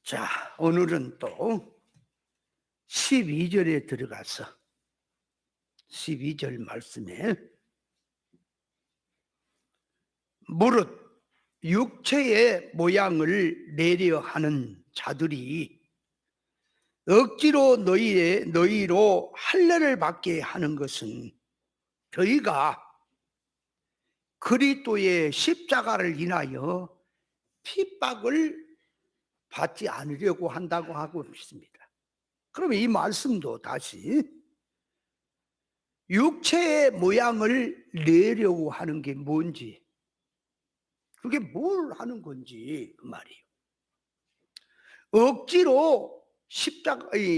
자, 오늘은 또 12절에 들어가서 12절 말씀에 무릇 육체의 모양을 내려 하는 자들이 억지로 너희로 할례를 받게 하는 것은 저희가 그리스도의 십자가를 인하여 핍박을 받지 않으려고 한다고 하고 있습니다. 그러면 이 말씀도 다시 육체의 모양을 내려고 하는 게 뭔지, 그게 뭘 하는 건지 그 말이에요. 억지로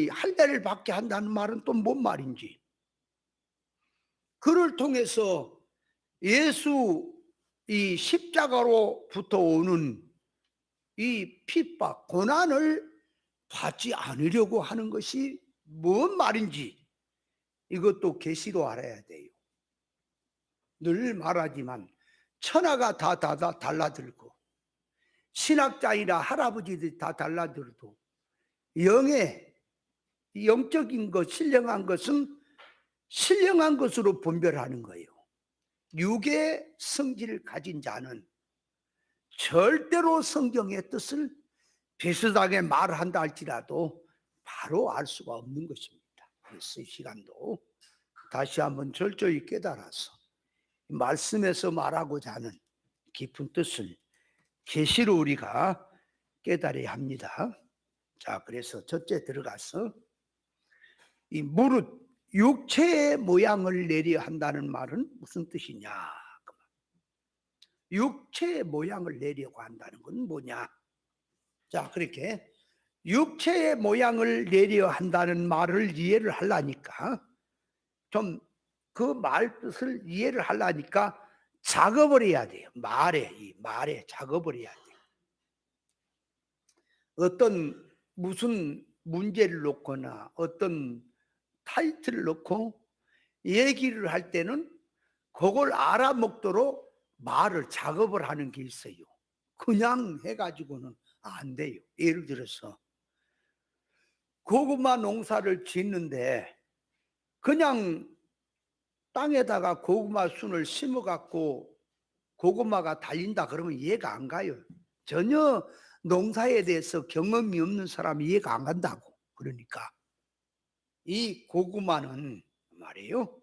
할례를 받게 한다는 말은 또 뭔 말인지, 그를 통해서 예수 이 십자가로부터 오는 이 핍박, 고난을 받지 않으려고 하는 것이 뭔 말인지 이것도 계시로 알아야 돼요. 늘 말하지만 천하가 다 달라들고 신학자이나 할아버지들이 다 달라들어도 영적인 것, 신령한 것은 신령한 것으로 분별하는 거예요. 육의 성질을 가진 자는 절대로 성경의 뜻을 비슷하게 말한다 할지라도 바로 알 수가 없는 것입니다. 그래서 이 시간도 다시 한번 철저히 깨달아서 말씀에서 말하고자 하는 깊은 뜻을 계시로 우리가 깨달아야 합니다. 자, 그래서 첫째 들어가서 이 무릇 육체의 모양을 내려 한다는 말은 무슨 뜻이냐? 육체의 모양을 내려고 한다는 건 뭐냐? 자, 그렇게 육체의 모양을 내려 한다는 말을 이해를 하려니까 좀 그 말 뜻을 이해를 하려니까 작업을 해야 돼요. 이 말에 작업을 해야 돼요. 어떤 무슨 문제를 놓거나 어떤 타이틀을 놓고 얘기를 할 때는 그걸 알아먹도록 말을 작업을 하는 게 있어요. 그냥 해가지고는 안 돼요. 예를 들어서 고구마 농사를 짓는데 그냥 땅에다가 고구마 순을 심어갖고 고구마가 달린다 그러면 이해가 안 가요. 전혀 농사에 대해서 경험이 없는 사람이 이해가 안 간다고. 그러니까 이 고구마는 말이에요,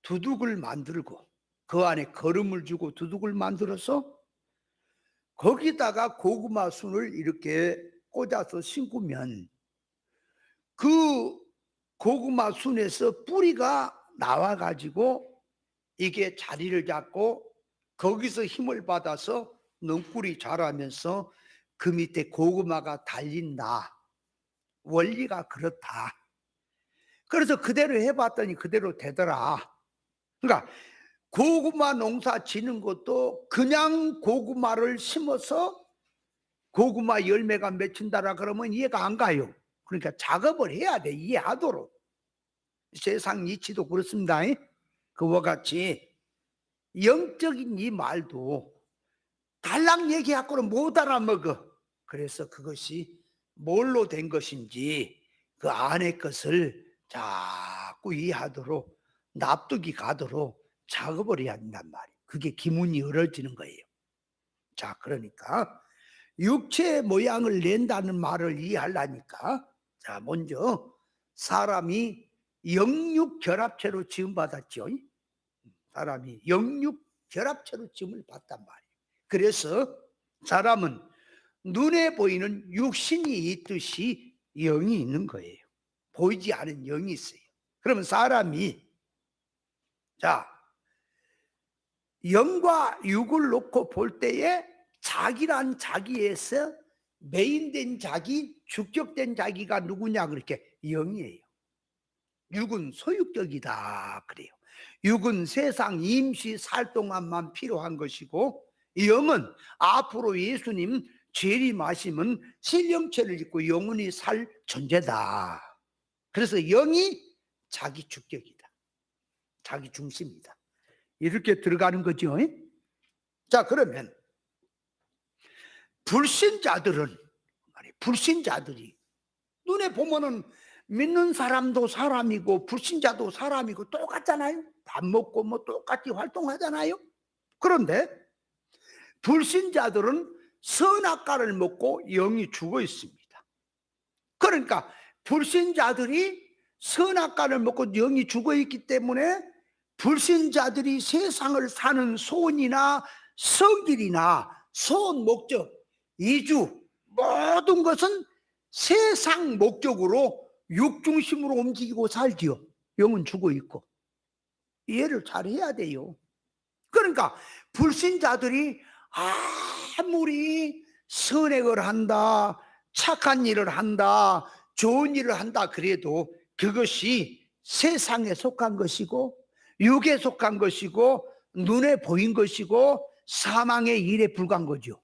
두둑을 만들고 그 안에 거름을 주고 두둑을 만들어서 거기다가 고구마 순을 이렇게 꽂아서 심으면 그 고구마 순에서 뿌리가 나와가지고 이게 자리를 잡고 거기서 힘을 받아서 넝쿨이 자라면서 그 밑에 고구마가 달린다. 원리가 그렇다. 그래서 그대로 해봤더니 그대로 되더라. 그러니까 고구마 농사 지는 것도 그냥 고구마를 심어서 고구마 열매가 맺힌다라 그러면 이해가 안 가요. 그러니까 작업을 해야 돼, 이해하도록. 세상 이치도 그렇습니다. 그와 같이 영적인 이 말도 달랑 얘기하고는 못 알아먹어. 그래서 그것이 뭘로 된 것인지 그 안의 것을 자꾸 이해하도록 납득이 가도록 작업을 해야 한단 말이에요. 그게 기문이 열어지는 거예요. 자, 그러니까 육체의 모양을 낸다는 말을 이해하려니까, 자, 먼저 사람이 영육결합체로 지음받았죠. 사람이 영육결합체로 지음을 받단 말이에요. 그래서 사람은 눈에 보이는 육신이 있듯이 영이 있는 거예요. 보이지 않은 영이 있어요. 그러면 사람이, 자, 영과 육을 놓고 볼 때에 자기란 자기에서 메인된 자기, 주격된 자기가 누구냐? 그렇게 영이에요. 육은 소유격이다 그래요. 육은 세상 임시 살 동안만 필요한 것이고, 영은 앞으로 예수님 재림하시면 신령체를 입고 영원히 살 존재다. 그래서 영이 자기 주격이다, 자기 중심이다, 이렇게 들어가는 거죠. 불신자들은 불신자들이 눈에 보면은 믿는 사람도 사람이고 불신자도 사람이고 똑같잖아요. 밥 먹고 뭐 똑같이 활동하잖아요. 그런데 불신자들은 선악과를 먹고 영이 죽어 있습니다. 그러니까 불신자들이 선악과를 먹고 영이 죽어 있기 때문에 불신자들이 세상을 사는 소원이나 성질이나 소원 목적, 이주 모든 것은 세상 목적으로 육중심으로 움직이고 살지요. 영은 죽어 있고. 이해를 잘 해야 돼요. 그러니까 불신자들이 아무리 선행을 한다, 착한 일을 한다, 좋은 일을 한다 그래도 그것이 세상에 속한 것이고 육에 속한 것이고 눈에 보인 것이고 사망의 일에 불과한 거죠.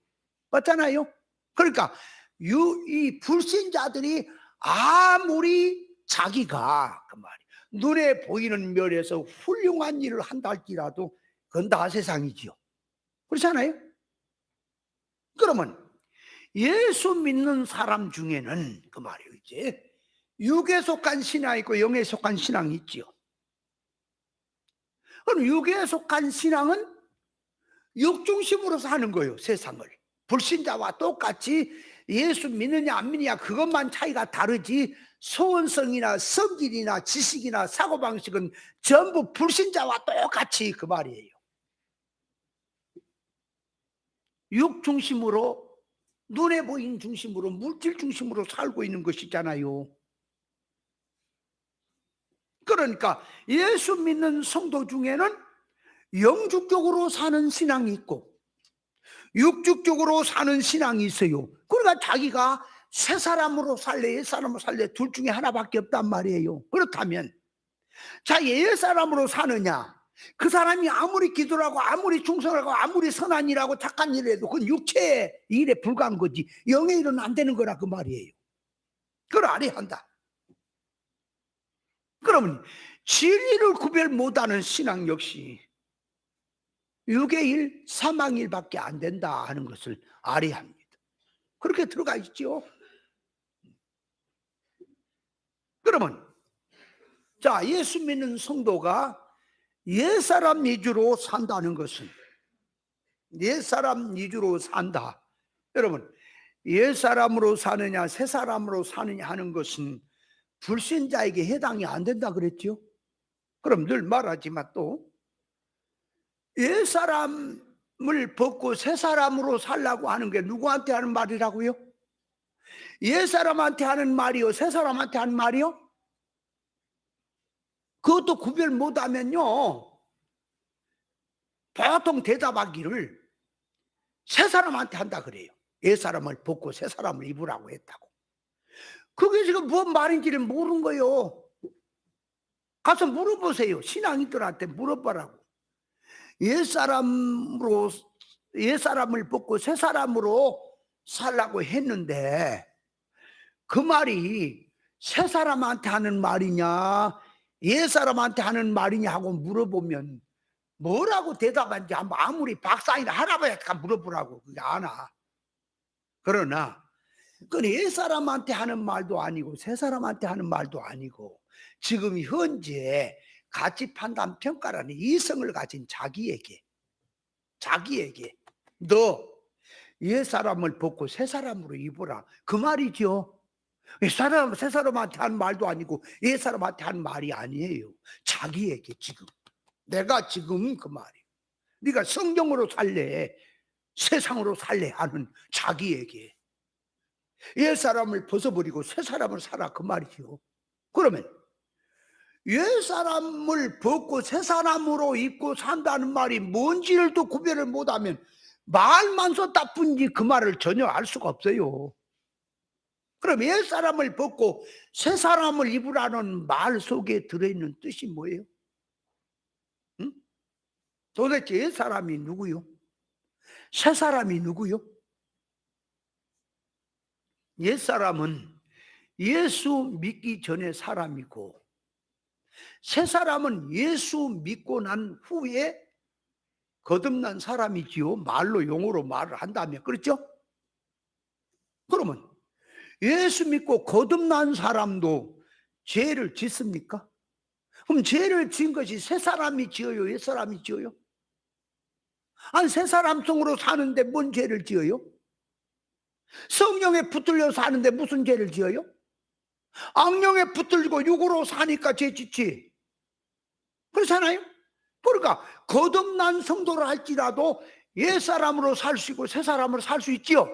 맞잖아요. 그러니까 이 불신자들이 아무리 자기가 그 말이 눈에 보이는 면에서 훌륭한 일을 한다 할지라도 그건 다 세상이지요. 그렇잖아요. 그러면 예수 믿는 사람 중에는 그 말이에요. 이제 육에 속한 신앙이 있고 영에 속한 신앙이 있지요. 그럼 육에 속한 신앙은 육중심으로 사는 거예요. 세상을. 불신자와 똑같이 예수 믿느냐 안 믿느냐 그것만 차이가 다르지 소원성이나 성질이나 지식이나 사고방식은 전부 불신자와 똑같이 그 말이에요. 육 중심으로 눈에 보이는 중심으로 물질 중심으로 살고 있는 것이잖아요. 그러니까 예수 믿는 성도 중에는 영축적으로 사는 신앙이 있고 육축적으로 사는 신앙이 있어요. 그러니까 자기가 새 사람으로 살래 옛 사람으로 살래 둘 중에 하나밖에 없단 말이에요. 그렇다면 자기 옛 사람으로 사느냐 그 사람이 아무리 기도를 하고 아무리 충성을 하고 아무리 선한 일하고 착한 일을 해도 그건 육체의 일에 불과한 거지 영의 일은 안 되는 거라 그 말이에요. 그걸 알아야 한다. 그러면 진리를 구별 못하는 신앙 역시 육의 일, 사망 일밖에 안 된다 하는 것을 알아야 합니다. 그렇게 들어가 있죠. 그러면 자 예수 믿는 성도가 옛사람 위주로 산다는 것은 옛사람 위주로 산다. 여러분 옛사람으로 사느냐 새사람으로 사느냐 하는 것은 불신자에게 해당이 안 된다 그랬죠. 그럼 늘 말하지만 또 옛사람을 벗고 새사람으로 살라고 하는 게 누구한테 하는 말이라고요? 옛사람한테 하는 말이요 새사람한테 하는 말이요? 그것도 구별 못하면요 보통 대답하기를 새사람한테 한다 그래요. 옛사람을 벗고 새사람을 입으라고 했다고. 그게 지금 무슨 말인지를 모르는 거예요. 가서 물어보세요. 신앙인들한테 물어보라고. 옛사람을 벗고 새사람으로 살라고 했는데 그 말이 새사람한테 하는 말이냐 옛사람한테 하는 말이냐 하고 물어보면 뭐라고 대답하는지 아무리 박사이나 할아버지가 물어보라고 그게 아나. 그러나 그 옛사람한테 하는 말도 아니고 새사람한테 하는 말도 아니고 지금 현재 가치 판단 평가라는 이성을 가진 자기에게 너 옛사람을 벗고 새사람으로 입어라 그 말이죠. 새사람한테 하는 말도 아니고 옛사람한테 하는 말이 아니에요. 자기에게 지금 내가 지금 그 말이에요. 네가 성경으로 살래 세상으로 살래 하는 자기에게 옛사람을 벗어버리고 새사람을 살아 그 말이죠. 그러면 옛사람을 벗고 새사람으로 입고 산다는 말이 뭔지를 또 구별을 못하면 말만 썼다 뿐이지 그 말을 전혀 알 수가 없어요. 그럼 옛사람을 벗고 새사람을 입으라는 말 속에 들어있는 뜻이 뭐예요? 응? 도대체 옛사람이 누구요? 새사람이 누구요? 옛사람은 예수 믿기 전에 사람이고 새사람은 예수 믿고 난 후에 거듭난 사람이지요. 말로 용어로 말을 한다면 그렇죠? 그러면 예수 믿고 거듭난 사람도 죄를 짓습니까? 그럼 죄를 지은 것이 새 사람이 지어요? 옛 사람이 지어요? 아니, 새 사람 성으로 사는데 뭔 죄를 지어요? 성령에 붙들려 사는데 무슨 죄를 지어요? 악령에 붙들고 육으로 사니까 죄 짓지. 그렇잖아요? 그러니까 거듭난 성도를 할지라도 옛 사람으로 살 수 있고 새 사람으로 살 수 있지요.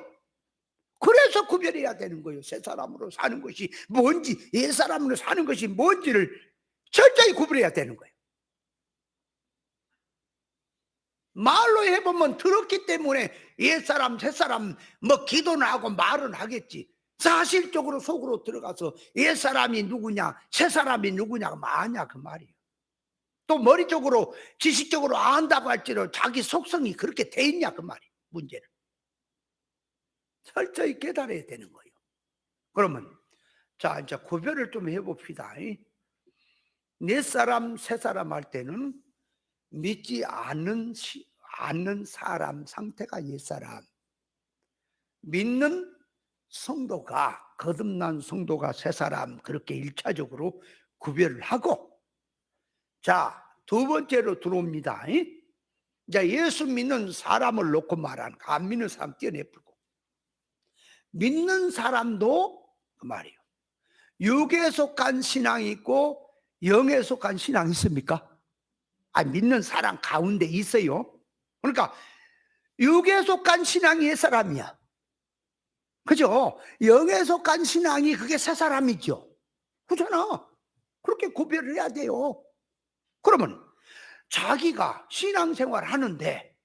그래서 구별해야 되는 거예요. 새 사람으로 사는 것이 뭔지, 옛 사람으로 사는 것이 뭔지를 철저히 구별해야 되는 거예요. 말로 해보면 들었기 때문에 옛사람 새사람 뭐 기도는 하고 말은 하겠지. 사실적으로 속으로 들어가서 옛사람이 누구냐 새사람이 누구냐가 뭐냐 그 말이에요. 또 머리적으로 지식적으로 안다고 할지라도 자기 속성이 그렇게 돼 있냐 그 말이에요. 문제는 철저히 깨달아야 되는 거예요. 그러면 자, 이제 구별을 좀 해봅시다. 옛사람 새사람 할 때는 믿지 않는 사람 상태가 옛사람, 믿는 성도가 거듭난 성도가 새사람, 그렇게 1차적으로 구별을 하고, 자, 두 번째로 들어옵니다. 자, 예수 믿는 사람을 놓고 말하는 거, 안 믿는 사람 떼어내버리고, 믿는 사람도 그 말이에요. 육에 속한 신앙이 있고 영에 속한 신앙이 있습니까? 믿는 사람 가운데 있어요. 그러니까 육에 속한 신앙이 옛 사람이야. 그죠? 영에 속한 신앙이 그게 새 사람이죠. 그렇잖아. 그렇게 구별을 해야 돼요. 그러면 자기가 신앙생활 하는데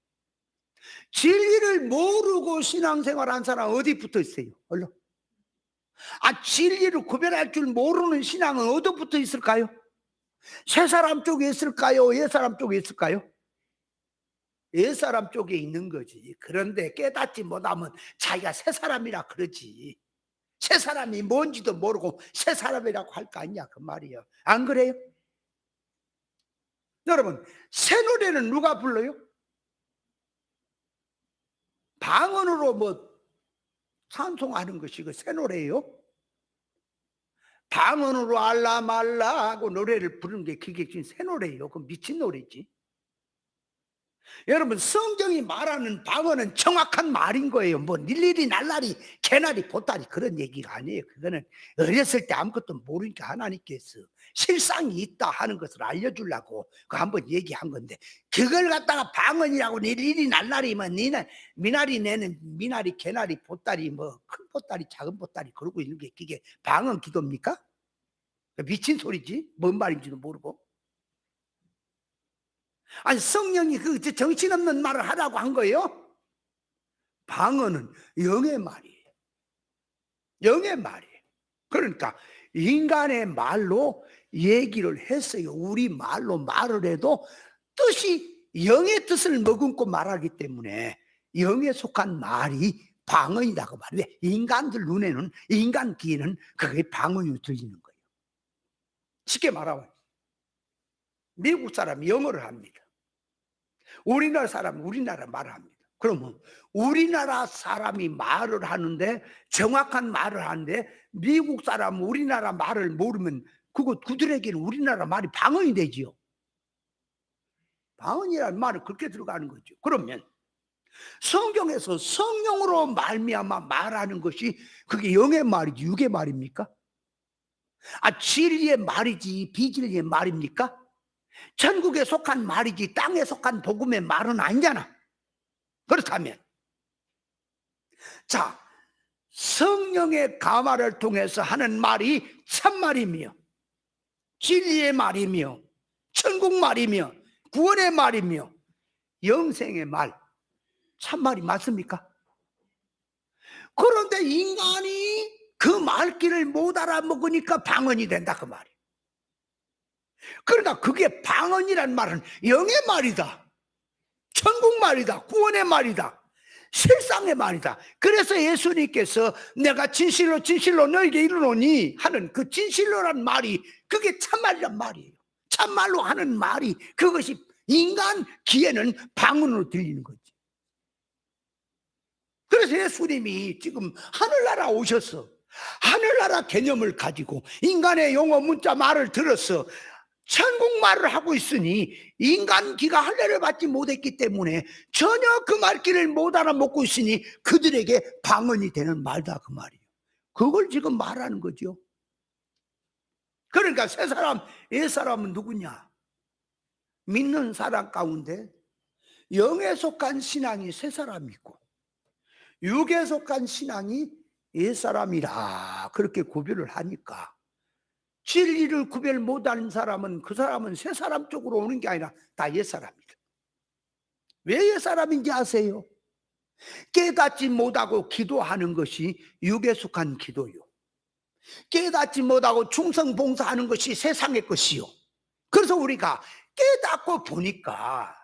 진리를 모르고 신앙생활 한 사람 어디 붙어 있어요? 얼른. 진리를 구별할 줄 모르는 신앙은 어디 붙어 있을까요? 새 사람 쪽에 있을까요? 옛 사람 쪽에 있을까요? 옛 사람 쪽에 있는 거지. 그런데 깨닫지 못하면 자기가 새 사람이라 그러지. 새 사람이 뭔지도 모르고 새 사람이라고 할 거 아니냐 그 말이에요. 안 그래요? 여러분, 새 노래는 누가 불러요? 방언으로 뭐 찬송하는 것이 그 새 노래예요? 방언으로 알라 말라 하고 노래를 부르는 게 그게 지금 새 노래예요. 그 미친 노래지. 여러분, 성경이 말하는 방언은 정확한 말인 거예요. 뭐 일일이 날라리 개나리 보따리 그런 얘기가 아니에요. 그거는 어렸을 때 아무것도 모르니까 하나님께서 실상이 있다 하는 것을 알려주려고 그 한번 얘기한 건데, 그걸 갖다가 방언이라고 일일이 날라리면 니는 미나리 내는 미나리 개나리 보따리 뭐 큰 보따리 작은 보따리 그러고 있는 게 그게 방언 기도입니까? 미친 소리지. 뭔 말인지도 모르고. 성령이 그 정신없는 말을 하라고 한 거예요? 방언은 영의 말이에요. 영의 말이에요. 그러니까 인간의 말로 얘기를 했어요. 우리 말로 말을 해도 뜻이 영의 뜻을 머금고 말하기 때문에 영에 속한 말이 방언이라고 말해요. 인간들 눈에는, 인간 귀에는 그게 방언으로 들리는 거예요. 쉽게 말하면 미국 사람이 영어를 합니다. 우리나라 사람은 우리나라 말을 합니다. 그러면 우리나라 사람이 말을 하는데, 정확한 말을 하는데 미국 사람은 우리나라 말을 모르면 그들에게는 우리나라 말이 방언이 되지요. 방언이라는 말은 그렇게 들어가는 거죠. 그러면 성경에서 성령으로 말미암아 말하는 것이 그게 영의 말이지 육의 말입니까? 진리의 말이지 비진리의 말입니까? 천국에 속한 말이지 땅에 속한 복음의 말은 아니잖아. 그렇다면 자, 성령의 감화를 통해서 하는 말이 참말이며 진리의 말이며 천국 말이며 구원의 말이며 영생의 말, 참말이 맞습니까? 그런데 인간이 그 말귀를 못 알아먹으니까 방언이 된다 그 말이에요. 그러니까 그게 방언이란 말은 영의 말이다, 천국 말이다, 구원의 말이다, 실상의 말이다. 그래서 예수님께서 내가 진실로 진실로 너에게 이르노니 하는 그 진실로란 말이 그게 참말이란 말이에요. 참말로 하는 말이 그것이 인간 귀에는 방언으로 들리는 거지. 그래서 예수님이 지금 하늘나라 오셔서 하늘나라 개념을 가지고 인간의 용어 문자 말을 들어서 천국 말을 하고 있으니 인간기가 할례를 받지 못했기 때문에 전혀 그 말귀를 못 알아먹고 있으니 그들에게 방언이 되는 말다 그 말이에요. 그걸 지금 말하는 거죠. 그러니까 새 사람, 옛 사람은 누구냐? 믿는 사람 가운데 영에 속한 신앙이 새 사람이고 육에 속한 신앙이 옛 사람이라 그렇게 구별을 하니까 진리를 구별 못하는 사람은 그 사람은 새 사람 쪽으로 오는 게 아니라 다 옛 사람이다. 왜 옛 사람인지 아세요? 깨닫지 못하고 기도하는 것이 육에 속한 기도요. 깨닫지 못하고 충성봉사하는 것이 세상의 것이요. 그래서 우리가 깨닫고 보니까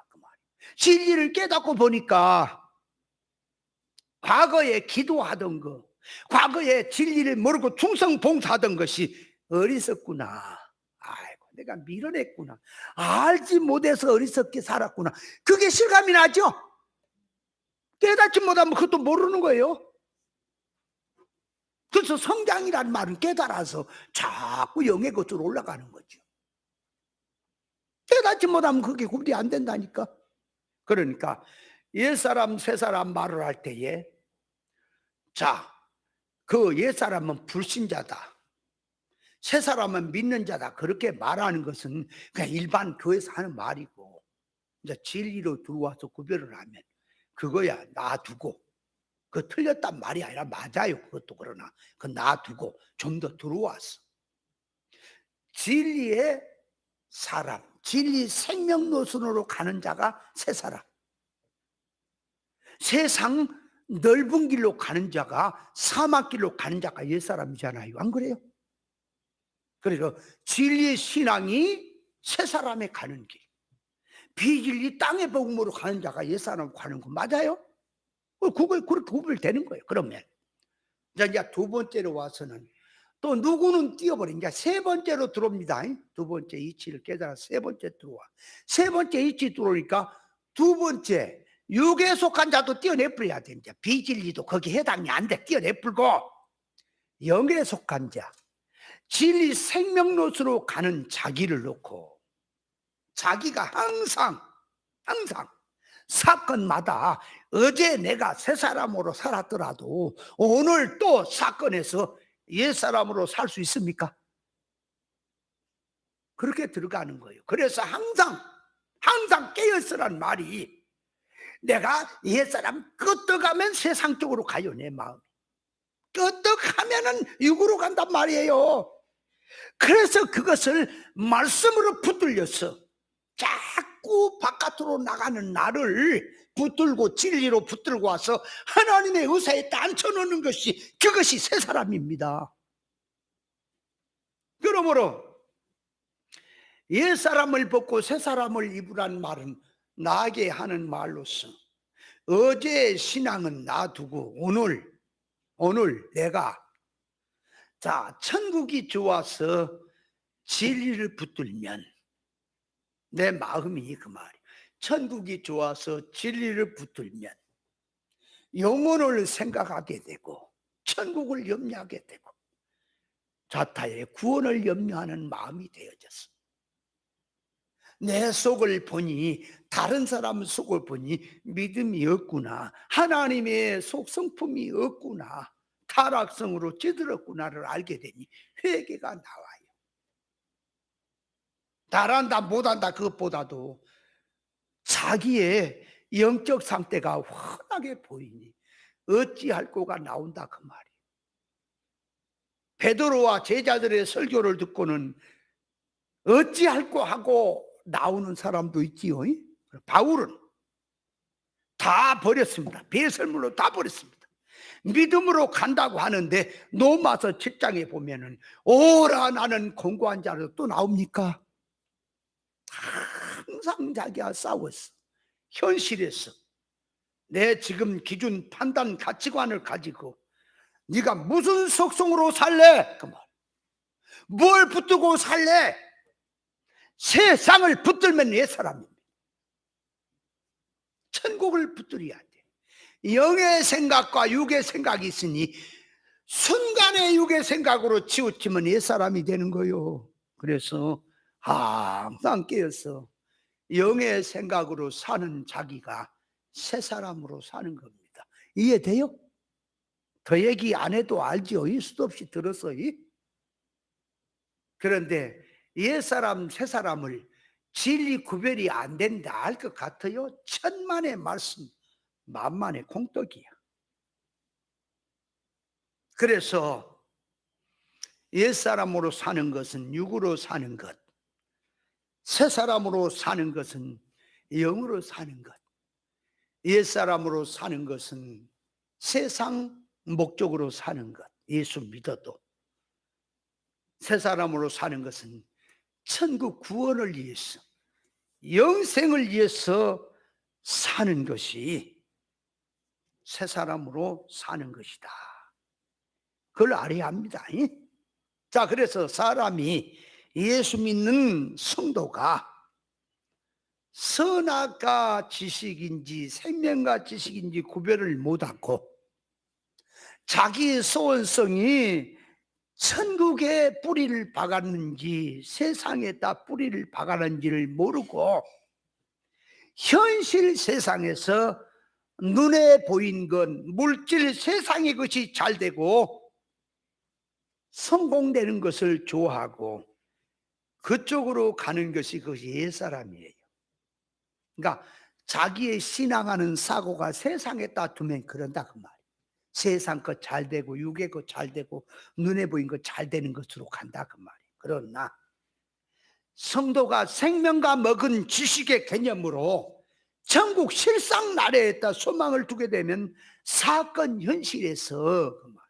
진리를 깨닫고 보니까 과거에 기도하던 거, 과거에 진리를 모르고 충성봉사하던 것이 어리석구나. 아이고 내가 밀어냈구나. 알지 못해서 어리석게 살았구나. 그게 실감이 나죠? 깨닫지 못하면 그것도 모르는 거예요. 그래서 성장이라는 말은 깨달아서 자꾸 영의 것으로 올라가는 거죠. 깨닫지 못하면 그게 구별이 안 된다니까. 그러니까 옛사람 새사람 말을 할 때에 자, 그 옛사람은 불신자다, 새사람은 믿는 자다 그렇게 말하는 것은 그냥 일반 교회에서 하는 말이고 이제 진리로 들어와서 구별을 하면 그거야 놔두고, 그 틀렸단 말이 아니라 맞아요. 그것도 그러나 그 놔두고 좀 더 들어와서 진리의 사람, 진리 생명 노선으로 가는 자가 새 사람, 세상 넓은 길로 가는 자가 사막길로 가는 자가 옛 사람이잖아요. 안 그래요? 그래서 진리의 신앙이 새 사람에 가는 길, 비진리 땅의 복음으로 가는 자가 옛 사람 가는 거 맞아요? 그걸 그렇게 구별되는 거예요. 그러면 이제 두 번째로 와서는 또 누구는 뛰어버린 게 세 번째로 들어옵니다. 두 번째 이치를 깨달아 세 번째 들어와. 세 번째 이치 들어오니까 두 번째 육에 속한 자도 띄어내버려야 됩니다. 비진리도 거기 해당이 안 돼. 띄어내버리고 영에 속한 자, 진리 생명로스로 가는 자기를 놓고 자기가 항상 사건마다 어제 내가 새 사람으로 살았더라도 오늘 또 사건에서 옛 사람으로 살 수 있습니까? 그렇게 들어가는 거예요. 그래서 항상 깨어있으란 말이 내가 옛 사람 끄떡하면 세상 쪽으로 가요. 내 마음이 끄떡하면은 육으로 간단 말이에요. 그래서 그것을 말씀으로 붙들려서 자꾸 바깥으로 나가는 나를 붙들고 진리로 붙들고 와서 하나님의 의사에 앉혀놓는 것이 그것이 새 사람입니다. 그러므로 옛 사람을 벗고 새 사람을 입으란 말은 나게 하는 말로서 어제의 신앙은 놔두고 오늘 내가 자 천국이 좋아서 진리를 붙들면 내 마음이 그 말이에요. 천국이 좋아서 진리를 붙들면 영혼을 생각하게 되고 천국을 염려하게 되고 자타의 구원을 염려하는 마음이 되어졌어. 내 속을 보니 다른 사람 속을 보니 믿음이 없구나, 하나님의 속성품이 없구나, 타락성으로 찌들었구나를 알게 되니 회개가 나와요. 잘한다 못한다 그것보다도 자기의 영적 상태가 환하게 보이니 어찌할 거가 나온다 그 말이에요. 베드로와 제자들의 설교를 듣고는 어찌할 거 하고 나오는 사람도 있지요. 바울은 다 버렸습니다. 배설물로 다 버렸습니다. 믿음으로 간다고 하는데 로마서 7장에 보면은 오라 나는 공고한 자로 또 나옵니까? 항상 자기와 싸웠어. 현실에서 내 지금 기준 판단 가치관을 가지고 네가 무슨 속성으로 살래? 그 말. 뭘 붙들고 살래? 세상을 붙들면 옛 사람입니다. 천국을 붙들어야 돼. 영의 생각과 육의 생각이 있으니 순간의 육의 생각으로 치우치면 옛사람이 되는 거요. 그래서 항상 깨어서 영의 생각으로 사는 자기가 새 사람으로 사는 겁니다. 이해돼요? 더 얘기 안 해도 알지요. 이 수도 없이 들었어. 그런데 옛사람 새 사람을 진리 구별이 안 된다 할 것 같아요. 천만의 말씀 만만의 공덕이야. 그래서 옛사람으로 사는 것은 육으로 사는 것, 새 사람으로 사는 것은 영으로 사는 것. 옛사람으로 사는 것은 세상 목적으로 사는 것, 예수 믿어도. 새 사람으로 사는 것은 천국 구원을 위해서, 영생을 위해서 사는 것이 새 사람으로 사는 것이다. 그걸 알아야 합니다. 자, 그래서 사람이 예수 믿는 성도가 선악과 지식인지 생명과 지식인지 구별을 못하고 자기의 소원성이 천국에 뿌리를 박았는지 세상에다 뿌리를 박았는지를 모르고 현실 세상에서 눈에 보인 것, 물질 세상의 것이 잘 되고 성공되는 것을 좋아하고 그쪽으로 가는 것이 그것이 옛사람이에요. 그러니까 자기의 신앙하는 사고가 세상에다 두면 그런다 그 말이에요. 세상 것 잘 되고 육의 것 잘 되고 눈에 보인 것 잘 되는 것으로 간다 그 말이에요. 그러나 성도가 생명과 먹은 지식의 개념으로 천국 실상 나라에다 소망을 두게 되면 사건 현실에서 그 말이에요.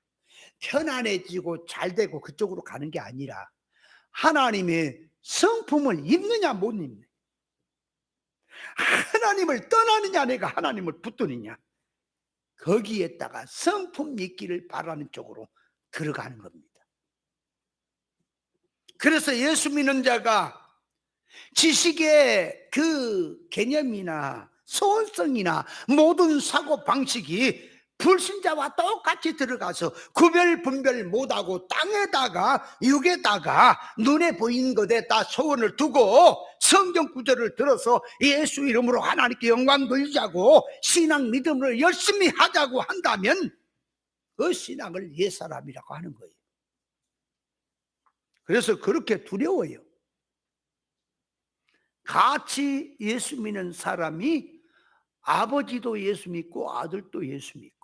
편안해지고 잘 되고 그쪽으로 가는 게 아니라 하나님의 성품을 입느냐 못 입느냐, 하나님을 떠나느냐 내가 하나님을 붙드느냐, 거기에다가 성품 믿기를 바라는 쪽으로 들어가는 겁니다. 그래서 예수 믿는 자가 지식의 그 개념이나 소원성이나 모든 사고 방식이 불신자와 똑같이 들어가서 구별 분별 못하고 땅에다가 육에다가 눈에 보이는 것에다 소원을 두고 성경 구절을 들어서 예수 이름으로 하나님께 영광 돌리자고 신앙 믿음을 열심히 하자고 한다면 그 신앙을 옛사람이라고 하는 거예요. 그래서 그렇게 두려워요. 같이 예수 믿는 사람이 아버지도 예수 믿고 아들도 예수 믿고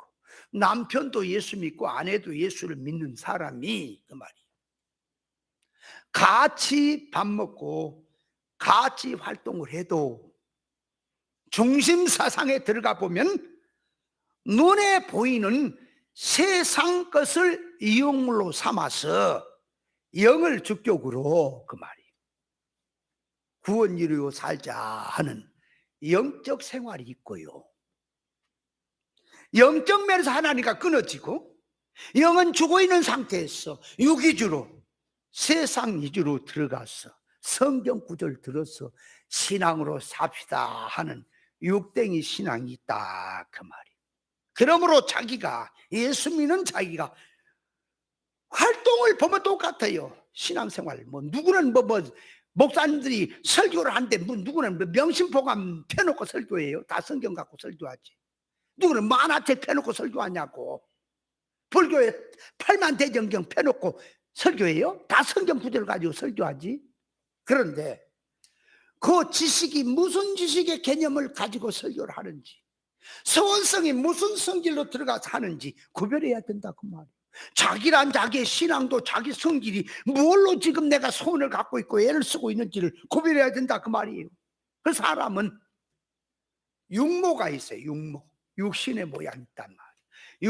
남편도 예수 믿고 아내도 예수를 믿는 사람이 그 말이에요. 같이 밥 먹고 같이 활동을 해도 중심 사상에 들어가 보면 눈에 보이는 세상 것을 이용물로 삼아서 영을 주격으로 그 말이에요. 구원 이루어 살자 하는 영적 생활이 있고요. 영적 면에서 하나님과 끊어지고 영은 죽어있는 상태에서 유기주로 세상 위주로 들어가서 성경 구절 들어서 신앙으로 삽시다 하는 육댕이 신앙이 있다 그 말이에요. 그러므로 자기가 예수 믿는 자기가 활동을 보면 똑같아요. 신앙생활 누구는 목사님들이 설교를 하는데 누구는 명심보감 펴놓고 설교해요. 다 성경 갖고 설교하지. 누구는 만화책 펴놓고 설교하냐고. 불교에 8만 대정경 펴놓고 설교해요. 다 성경 구절을 가지고 설교하지. 그런데 그 지식이 무슨 지식의 개념을 가지고 설교를 하는지, 소원성이 무슨 성질로 들어가서 하는지 구별해야 된다 그 말이에요. 자기란 자기의 신앙도 자기 성질이 뭘로 지금 내가 소원을 갖고 있고 애를 쓰고 있는지를 구별해야 된다 그 말이에요. 그 사람은 육모가 있어요. 육모, 육신의 모양이 있단 말이에요.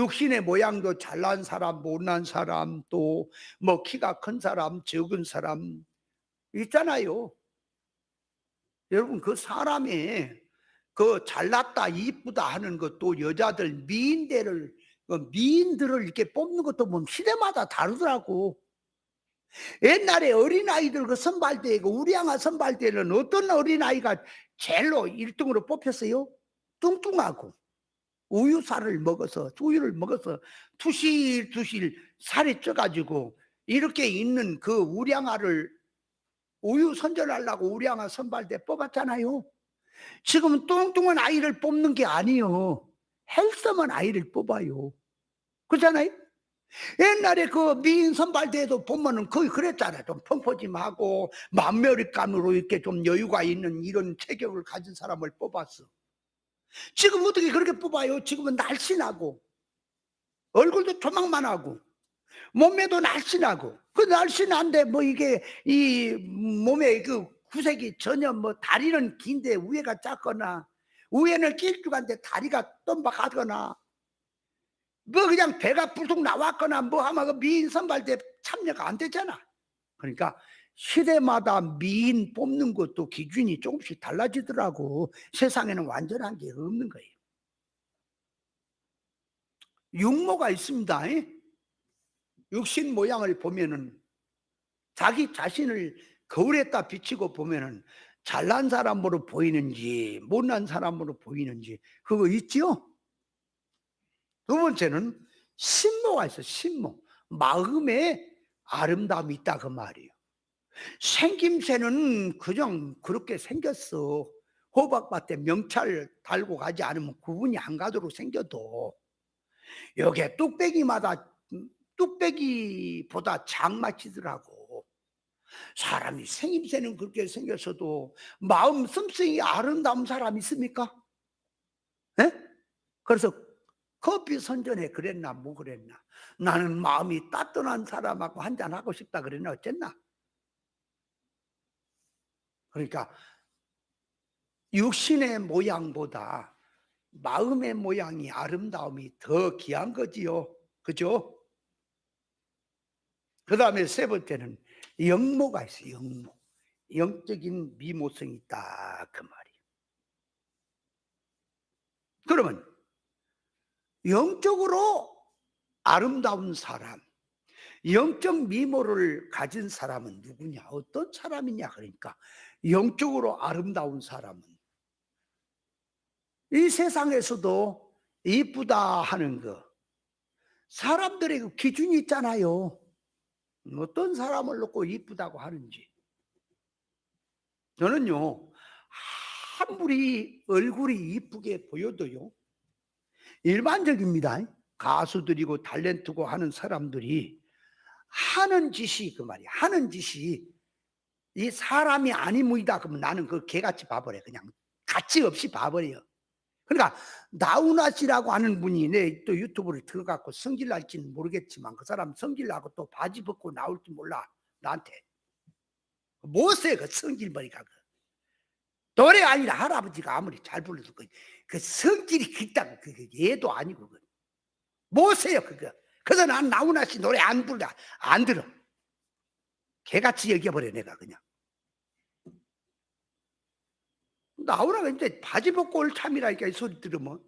육신의 모양도 잘난 사람, 못난 사람, 또 뭐 키가 큰 사람, 적은 사람 있잖아요. 여러분 그 사람이 그 잘났다 이쁘다 하는 것도 여자들 미인들을 이렇게 뽑는 것도 보면 시대마다 다르더라고. 옛날에 어린아이들 그 선발대회, 우리 양아 선발대회는 어떤 어린아이가 제일로 1등으로 뽑혔어요? 뚱뚱하고 우유를 먹어서 투실투실 살이 쪄가지고 이렇게 있는 그 우량아를 우유 선전하려고 우량아 선발대 뽑았잖아요. 지금은 뚱뚱한 아이를 뽑는 게 아니요. 헬스만 아이를 뽑아요. 그렇잖아요? 옛날에 그 미인 선발대회도 보면은 거의 그랬잖아요. 좀 펑퍼짐하고 만면일감으로 이렇게 좀 여유가 있는 이런 체격을 가진 사람을 뽑았어. 지금 어떻게 그렇게 뽑아요? 지금은 날씬하고 얼굴도 조망만하고 몸매도 날씬하고 그 날씬한데 뭐 이게 이 몸에 그 구색이 전혀 뭐 다리는 긴데 위에가 작거나 위에는 길쭉한데 다리가 똠박하거나 뭐 그냥 배가 불쑥 나왔거나 뭐 하면 그 미인 선발대 참여가 안 되잖아. 그러니까 시대마다 미인 뽑는 것도 기준이 조금씩 달라지더라고. 세상에는 완전한 게 없는 거예요. 육모가 있습니다. 육신 모양을 보면은 자기 자신을 거울에다 비치고 보면은 잘난 사람으로 보이는지 못난 사람으로 보이는지 그거 있지요? 두 번째는 신모가 있어. 신모. 마음에 아름다움이 있다 그 말이에요. 생김새는 그냥 그렇게 생겼어. 호박밭에 명찰 달고 가지 않으면 구분이 안 가도록 생겨도 여기에 뚝배기보다 장마치더라고. 사람이 생김새는 그렇게 생겼어도 마음 씀씀이 아름다운 사람 있습니까? 예? 그래서 커피 선전에 그랬나 뭐 그랬나 나는 마음이 따뜻한 사람하고 한잔하고 싶다 그랬나 어쨌나. 그러니까 육신의 모양보다 마음의 모양이 아름다움이 더 귀한 거지요. 그죠? 그 다음에 세 번째는 영모가 있어요. 영모. 영적인 미모성이 있다 그 말이에요. 그러면 영적으로 아름다운 사람, 영적 미모를 가진 사람은 누구냐? 어떤 사람이냐? 그러니까 영적으로 아름다운 사람은 이 세상에서도 이쁘다 하는 거 사람들의 그 기준이 있잖아요. 어떤 사람을 놓고 이쁘다고 하는지. 저는요, 아무리 얼굴이 이쁘게 보여도요, 일반적입니다. 가수들이고 탤런트고 하는 사람들이 하는 짓이 그 말이야. 하는 짓이 이 사람이 아니무이다 그러면 나는 그 개같이 봐버려. 그냥 가치 없이 봐버려. 그러니까 나훈아 씨라고 하는 분이 내 또 유튜브를 들어갖고 성질 날지는 모르겠지만 그 사람 성질 나고 또 바지 벗고 나올지 몰라 나한테. 못해 그 성질머리가 그. 노래 아니라 할아버지가 아무리 잘 불러도 그 성질이 깊다고 그 얘도 아니고 그. 못해요 그거. 그래서 난 나훈아 씨 노래 안 불러 안 들어. 개같이 여겨버려 내가 그냥. 나오라고 이제 바지 벗고 올 참이라니까 이 소리 들으면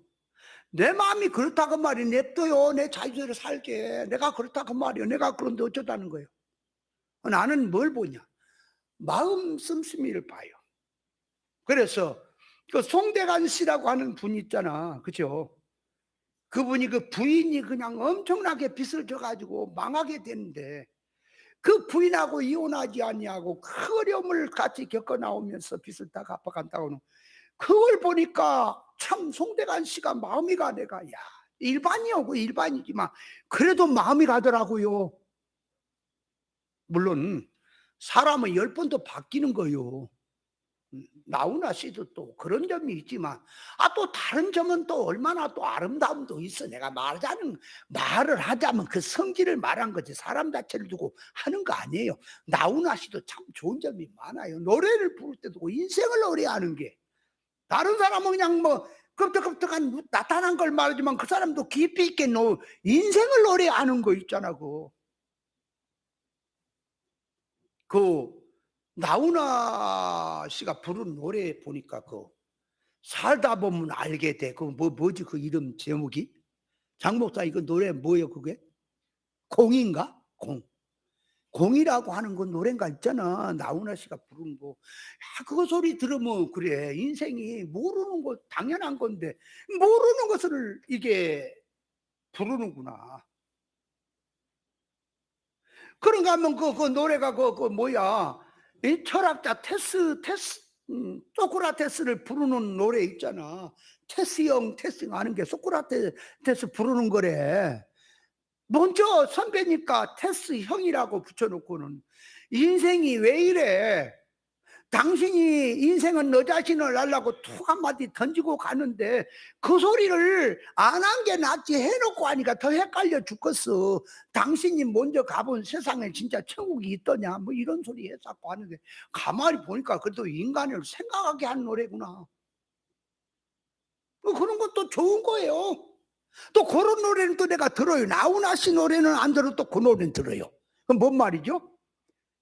내 마음이 그렇다고 말이 냅둬요. 내 자유대로 살게. 내가 그렇다고 말이요. 내가 그런데 어쩌다는 거예요. 나는 뭘 보냐? 마음 씀씀이를 봐요. 그래서 그 송대관 씨라고 하는 분 있잖아. 그죠? 그분이 그 부인이 그냥 엄청나게 빚을 져가지고 망하게 되는데 그 부인하고 이혼하지 아니하고 그 어려움을 같이 겪어 나오면서 빚을 다 갚아간다고는 그걸 보니까 참 송대관 씨가 마음이 가 내가 야 일반이요 그 일반이지만 그래도 마음이 가더라고요. 물론 사람은 10번도 바뀌는 거요. 나훈아 씨도 또 그런 점이 있지만 또 다른 점은 또 얼마나 또 아름다움도 있어. 내가 말을 하자면 그 성질을 말한 거지 사람 자체를 두고 하는 거 아니에요. 나훈아 씨도 참 좋은 점이 많아요. 노래를 부를 때도 그 인생을 노래하는 게 다른 사람은 그냥 뭐 끄떡끄떡한 나타난 걸 말하지만 그 사람도 깊이 있게 인생을 노래하는 거 있잖아. 그 나훈아 씨가 부른 노래 보니까 살다 보면 알게 돼. 뭐지 그 이름 제목이? 장 목사 이거 노래 뭐예요 그게? 공인가? 공. 공이라고 하는 그 노래가 있잖아. 나훈아 씨가 부른 거. 야, 그거 소리 들으면 그래. 인생이 모르는 거 당연한 건데 모르는 것을 이게 부르는구나. 그런가 하면 그 노래가 그 뭐야? 이 철학자 소크라테스를 부르는 노래 있잖아. 테스 형 아는 게 소크라테스 부르는 거래. 먼저 선배니까 테스 형이라고 붙여놓고는 인생이 왜 이래? 당신이 인생은 너 자신을 알라고 툭 한마디 던지고 가는데 그 소리를 안 한 게 낫지 해놓고 하니까 더 헷갈려 죽겠어. 당신이 먼저 가본 세상에 진짜 천국이 있더냐 뭐 이런 소리 했었고 하는데 가만히 보니까 그래도 인간을 생각하게 한 노래구나. 그런 것도 좋은 거예요. 또 그런 노래는 또 내가 들어요. 나훈아 씨 노래는 안 들어도 또 그 노래는 들어요. 그럼 뭔 말이죠?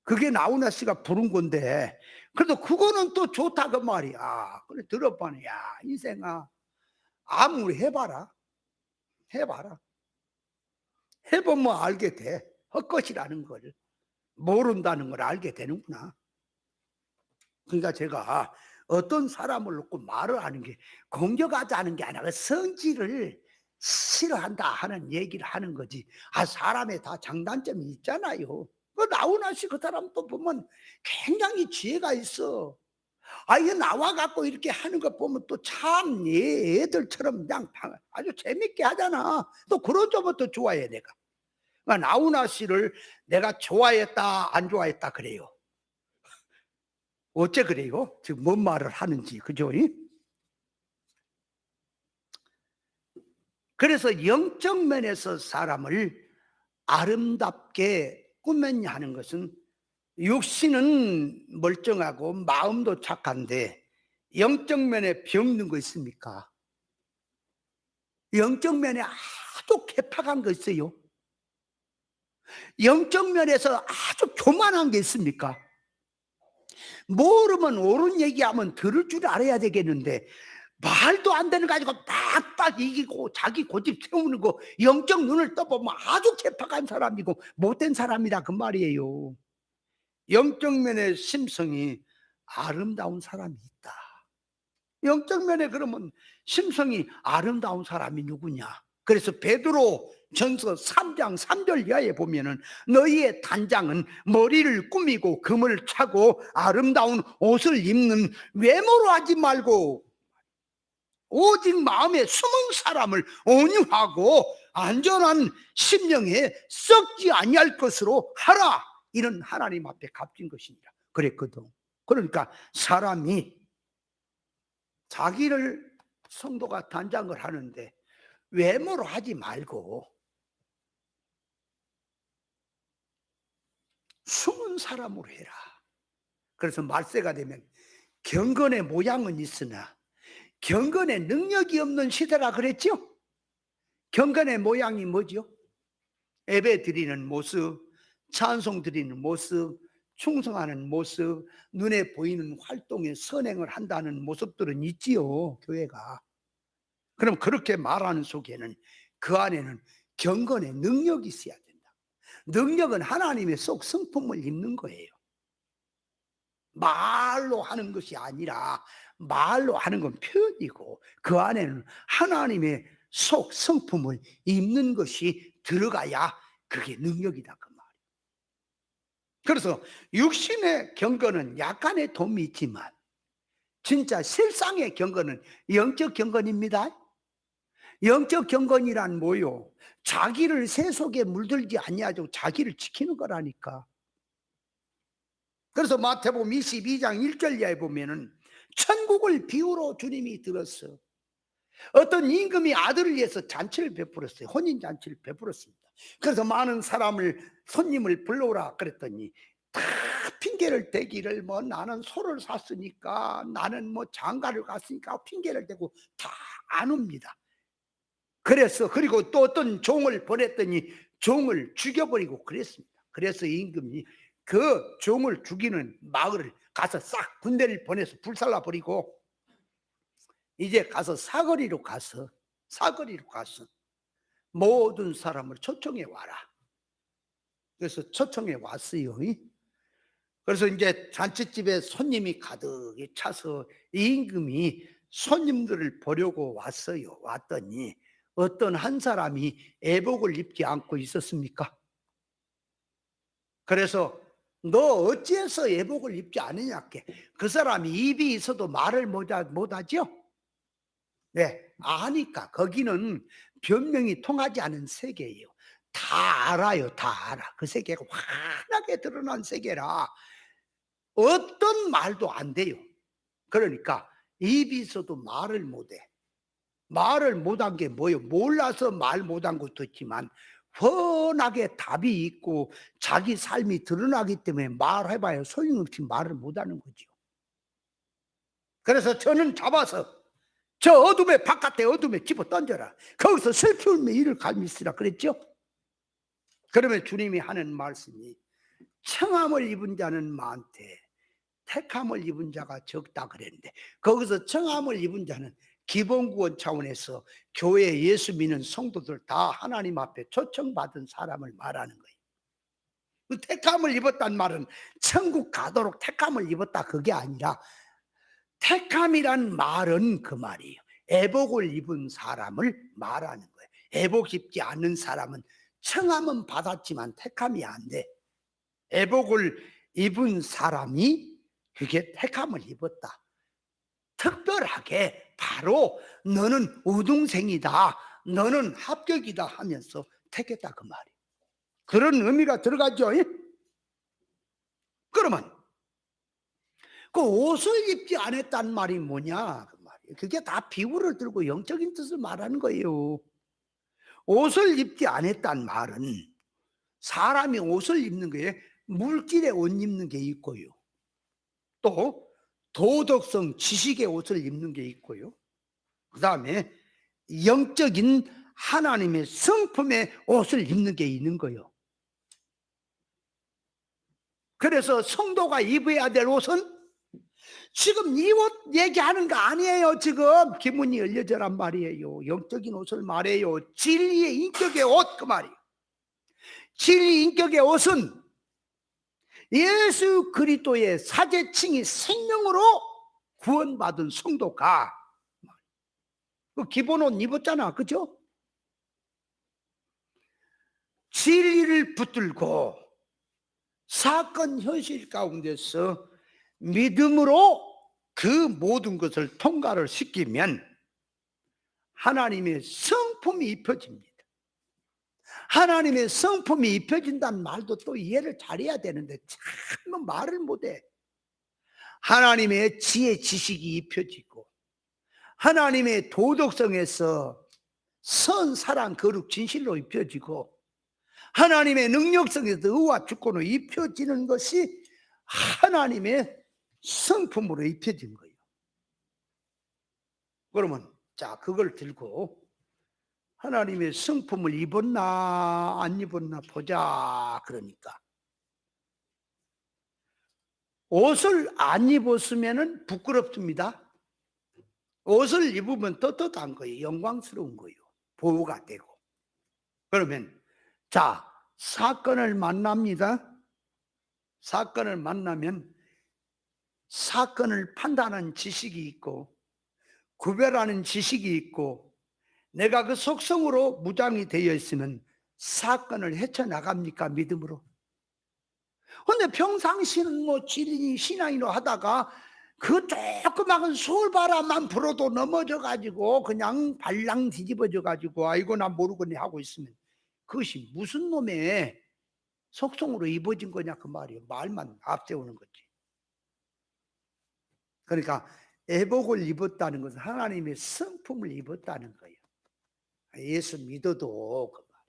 그게 나훈아 씨가 부른 건데 그래도 그거는 또 좋다 그 말이야. 그래 들어봐니 야 인생아 아무리 해봐라 해보면 알게 돼. 헛것이라는 걸 모른다는 걸 알게 되는구나. 그러니까 제가 어떤 사람을 놓고 말을 하는 게 공격하자는 게 아니라 그 성질을 싫어한다 하는 얘기를 하는 거지. 아 사람에 다 장단점이 있잖아요. 그 나훈아 씨 그 사람 또 보면 굉장히 지혜가 있어. 아 이게 나와 갖고 이렇게 하는 거 보면 또 참 애들처럼 그냥 아주 재밌게 하잖아. 또 그런 점은 또 좋아해 내가. 그러니까 나훈아 씨를 내가 좋아했다 안 좋아했다 그래요. 어째 그래요? 지금 뭔 말을 하는지 그죠? 그래서 영적 면에서 사람을 아름답게 꾸몄냐 하는 것은 육신은 멀쩡하고 마음도 착한데 영적 면에 병든 거 있습니까? 영적 면에 아주 개팍한 거 있어요. 영적 면에서 아주 교만한 게 있습니까? 모르면 옳은 얘기하면 들을 줄 알아야 되겠는데 말도 안 되는 거 가지고 빡빡 이기고 자기 고집 세우는 거 영적 눈을 떠보면 아주 개팍한 사람이고 못된 사람이라 그 말이에요. 영적 면의 심성이 아름다운 사람이 있다. 영적 면에 그러면 심성이 아름다운 사람이 누구냐? 그래서 베드로 전서 3장 3절 이하에 보면은 너희의 단장은 머리를 꾸미고 금을 차고 아름다운 옷을 입는 외모로 하지 말고 오직 마음에 숨은 사람을 온유하고 안전한 심령에 썩지 아니할 것으로 하라. 이런 하나님 앞에 값진 것이니라 그랬거든. 그러니까 사람이 자기를 성도가 단장을 하는데 외모로 하지 말고 숨은 사람으로 해라. 그래서 말세가 되면 경건의 모양은 있으나 경건의 능력이 없는 시대라 그랬죠. 경건의 모양이 뭐죠? 예배 드리는 모습, 찬송 드리는 모습, 충성하는 모습, 눈에 보이는 활동에 선행을 한다는 모습들은 있지요, 교회가. 그럼 그렇게 말하는 속에는 그 안에는 경건의 능력이 있어야 된다. 능력은 하나님의 속 성품을 입는 거예요. 말로 하는 것이 아니라 말로 하는 건 표현이고 그 안에는 하나님의 속 성품을 입는 것이 들어가야 그게 능력이다 그 말이에요. 그래서 육신의 경건은 약간의 도움이 있지만 진짜 실상의 경건은 영적 경건입니다. 영적 경건이란 뭐요? 자기를 세속에 물들지 아니하고 자기를 지키는 거라니까. 그래서 마태복음 22장 1절 이하에 보면은 천국을 비유로 주님이 들었어. 어떤 임금이 아들을 위해서 잔치를 베풀었어요. 혼인 잔치를 베풀었습니다. 그래서 많은 손님을 불러오라 그랬더니 다 핑계를 대기를 뭐 나는 소를 샀으니까 나는 뭐 장가를 갔으니까 핑계를 대고 다 안 옵니다. 그리고 또 어떤 종을 보냈더니 종을 죽여버리고 그랬습니다. 그래서 임금이 그 종을 죽이는 마을을 가서 싹 군대를 보내서 불살라버리고 이제 가서 사거리로 가서 모든 사람을 초청해 와라. 그래서 초청에 왔어요. 그래서 이제 잔치집에 손님이 가득히 차서 이 임금이 손님들을 보려고 왔어요. 왔더니 어떤 한 사람이 애복을 입지 않고 있었습니까? 그래서 너 어찌해서 애복을 입지 않으냐? 그 사람이 입이 있어도 말을 못하죠? 네, 아니까 거기는 변명이 통하지 않은 세계예요. 다 알아요, 다 알아. 그 세계가 환하게 드러난 세계라 어떤 말도 안 돼요. 그러니까 입이 있어도 말을 못해. 말을 못한 게 뭐예요? 몰라서 말 못한 것도 있지만 훤하게 답이 있고 자기 삶이 드러나기 때문에 말해봐야 소용없이 말을 못하는 거죠. 그래서 저는 잡아서 저 어둠에 바깥에 어둠에 집어 던져라. 거기서 슬피 울며 이를 갈미시라 그랬죠. 그러면 주님이 하는 말씀이 청함을 입은 자는 많되 택함을 입은 자가 적다 그랬는데, 거기서 청함을 입은 자는 기본구원 차원에서 교회 예수 믿는 성도들 다 하나님 앞에 초청받은 사람을 말하는 거예요. 그 택함을 입었단 말은 천국 가도록 택함을 입었다 그게 아니라, 택함이란 말은 그 말이에요. 애복을 입은 사람을 말하는 거예요. 애복 입지 않는 사람은 청함은 받았지만 택함이 안 돼. 애복을 입은 사람이 그게 택함을 입었다. 특별하게 바로 너는 우등생이다, 너는 합격이다 하면서 택했다 그 말이에요. 그런 의미가 들어가죠. 그러면 그 옷을 입지 않았단 말이 뭐냐 그 말이에요. 그게 다 비유를 들고 영적인 뜻을 말하는 거예요. 옷을 입지 않았단 말은 사람이 옷을 입는 게 물질의 옷 입는 게 있고요, 또 도덕성 지식의 옷을 입는 게 있고요, 그 다음에 영적인 하나님의 성품의 옷을 입는 게 있는 거예요. 그래서 성도가 입어야 될 옷은 지금 이 옷 얘기하는 거 아니에요. 지금 기문이 열려져란 말이에요. 영적인 옷을 말해요. 진리의 인격의 옷 그 말이에요. 진리 인격의 옷은 예수 그리스도의 사제층이 생명으로 구원받은 성도가 그 기본 옷 입었잖아, 그죠? 진리를 붙들고 사건 현실 가운데서 믿음으로 그 모든 것을 통과를 시키면 하나님의 성품이 입혀집니다. 하나님의 성품이 입혀진다는 말도 또 이해를 잘해야 되는데 참 말을 못해. 하나님의 지혜 지식이 입혀지고, 하나님의 도덕성에서 선 사랑 거룩 진실로 입혀지고, 하나님의 능력성에서 의와 주권으로 입혀지는 것이 하나님의 성품으로 입혀진 거예요. 그러면 자, 그걸 들고 하나님의 성품을 입었나 안 입었나 보자. 그러니까 옷을 안 입었으면 부끄럽습니다. 옷을 입으면 떳떳한 거예요. 영광스러운 거예요. 보호가 되고. 그러면 자, 사건을 만납니다. 사건을 만나면 사건을 판단하는 지식이 있고 구별하는 지식이 있고, 내가 그 속성으로 무장이 되어 있으면 사건을 헤쳐나갑니까? 믿음으로. 근데 평상시는 뭐 지린이 신앙이로 하다가 그 조그마한 서울바람만 불어도 넘어져 가지고 그냥 발랑 뒤집어져 가지고 아이고 나 모르겠네 하고 있으면 그것이 무슨 놈의 속성으로 입어진 거냐 그 말이에요. 말만 앞세우는 거지. 그러니까 애복을 입었다는 것은 하나님의 성품을 입었다는 거예요. 예수 믿어도 그 말.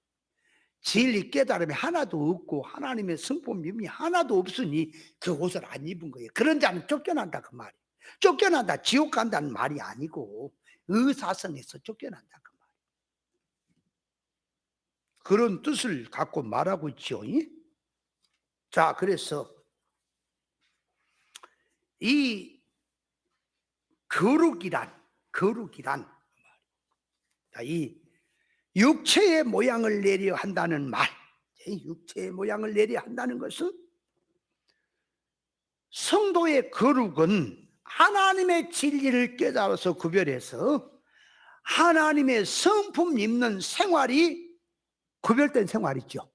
진리 깨달음이 하나도 없고 하나님의 성품이 하나도 없으니 그 옷을 안 입은 거예요. 그런 자는 쫓겨난다 그 말이에요. 쫓겨난다, 지옥 간다는 말이 아니고 의사성에서 쫓겨난다 그 말이에요. 그런 뜻을 갖고 말하고 있죠. 자, 그래서 이 거룩이란 이 육체의 모양을 내려 한다는 말, 육체의 모양을 내려야 한다는 것은 성도의 거룩은 하나님의 진리를 깨달아서 구별해서 하나님의 성품 입는 생활이 구별된 생활이죠.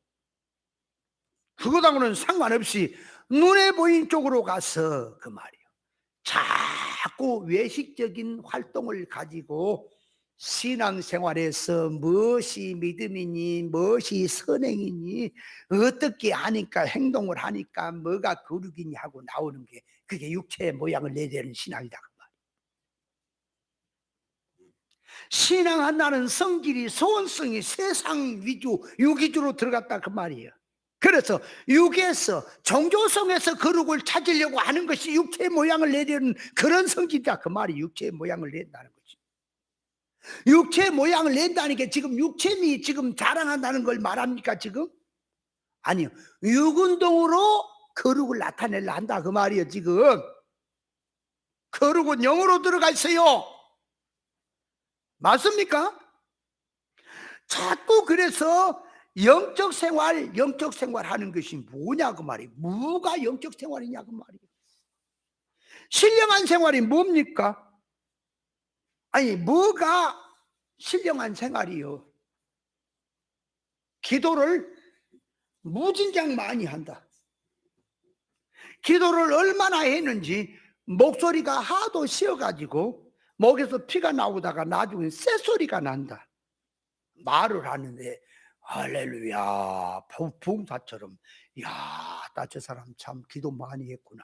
그거하고는 상관없이 눈에 보인 쪽으로 가서 그 말이에요. 자꾸 외식적인 활동을 가지고 신앙생활에서 무엇이 믿음이니 무엇이 선행이니 어떻게 하니까 행동을 하니까 뭐가 거룩이니 하고 나오는 게 그게 육체의 모양을 내려는 신앙이다. 신앙한다는 성질이 소원성이 세상 위주 유기주로 들어갔다 그 말이에요. 그래서 육에서 정조성에서 거룩을 찾으려고 하는 것이 육체의 모양을 내려는 그런 성질이다 그 말이 육체의 모양을 낸다는 거지. 육체의 모양을 낸다는 게 지금 육체미 지금 자랑한다는 걸 말합니까 지금? 아니요. 육운동으로 거룩을 나타내려 한다 그 말이에요 지금. 거룩은 영으로 들어가 있어요. 맞습니까? 자꾸 그래서 영적 생활 하는 것이 뭐냐 그 말이에요. 뭐가 영적 생활이냐 그 말이에요. 신령한 생활이 뭡니까? 아니 뭐가 신령한 생활이요? 기도를 무진장 많이 한다. 기도를 얼마나 했는지 목소리가 하도 쉬어가지고 목에서 피가 나오다가 나중에 쇳소리가 난다. 말을 하는데 할렐루야 부흥사처럼 야, 나 저 사람 참 기도 많이 했구나.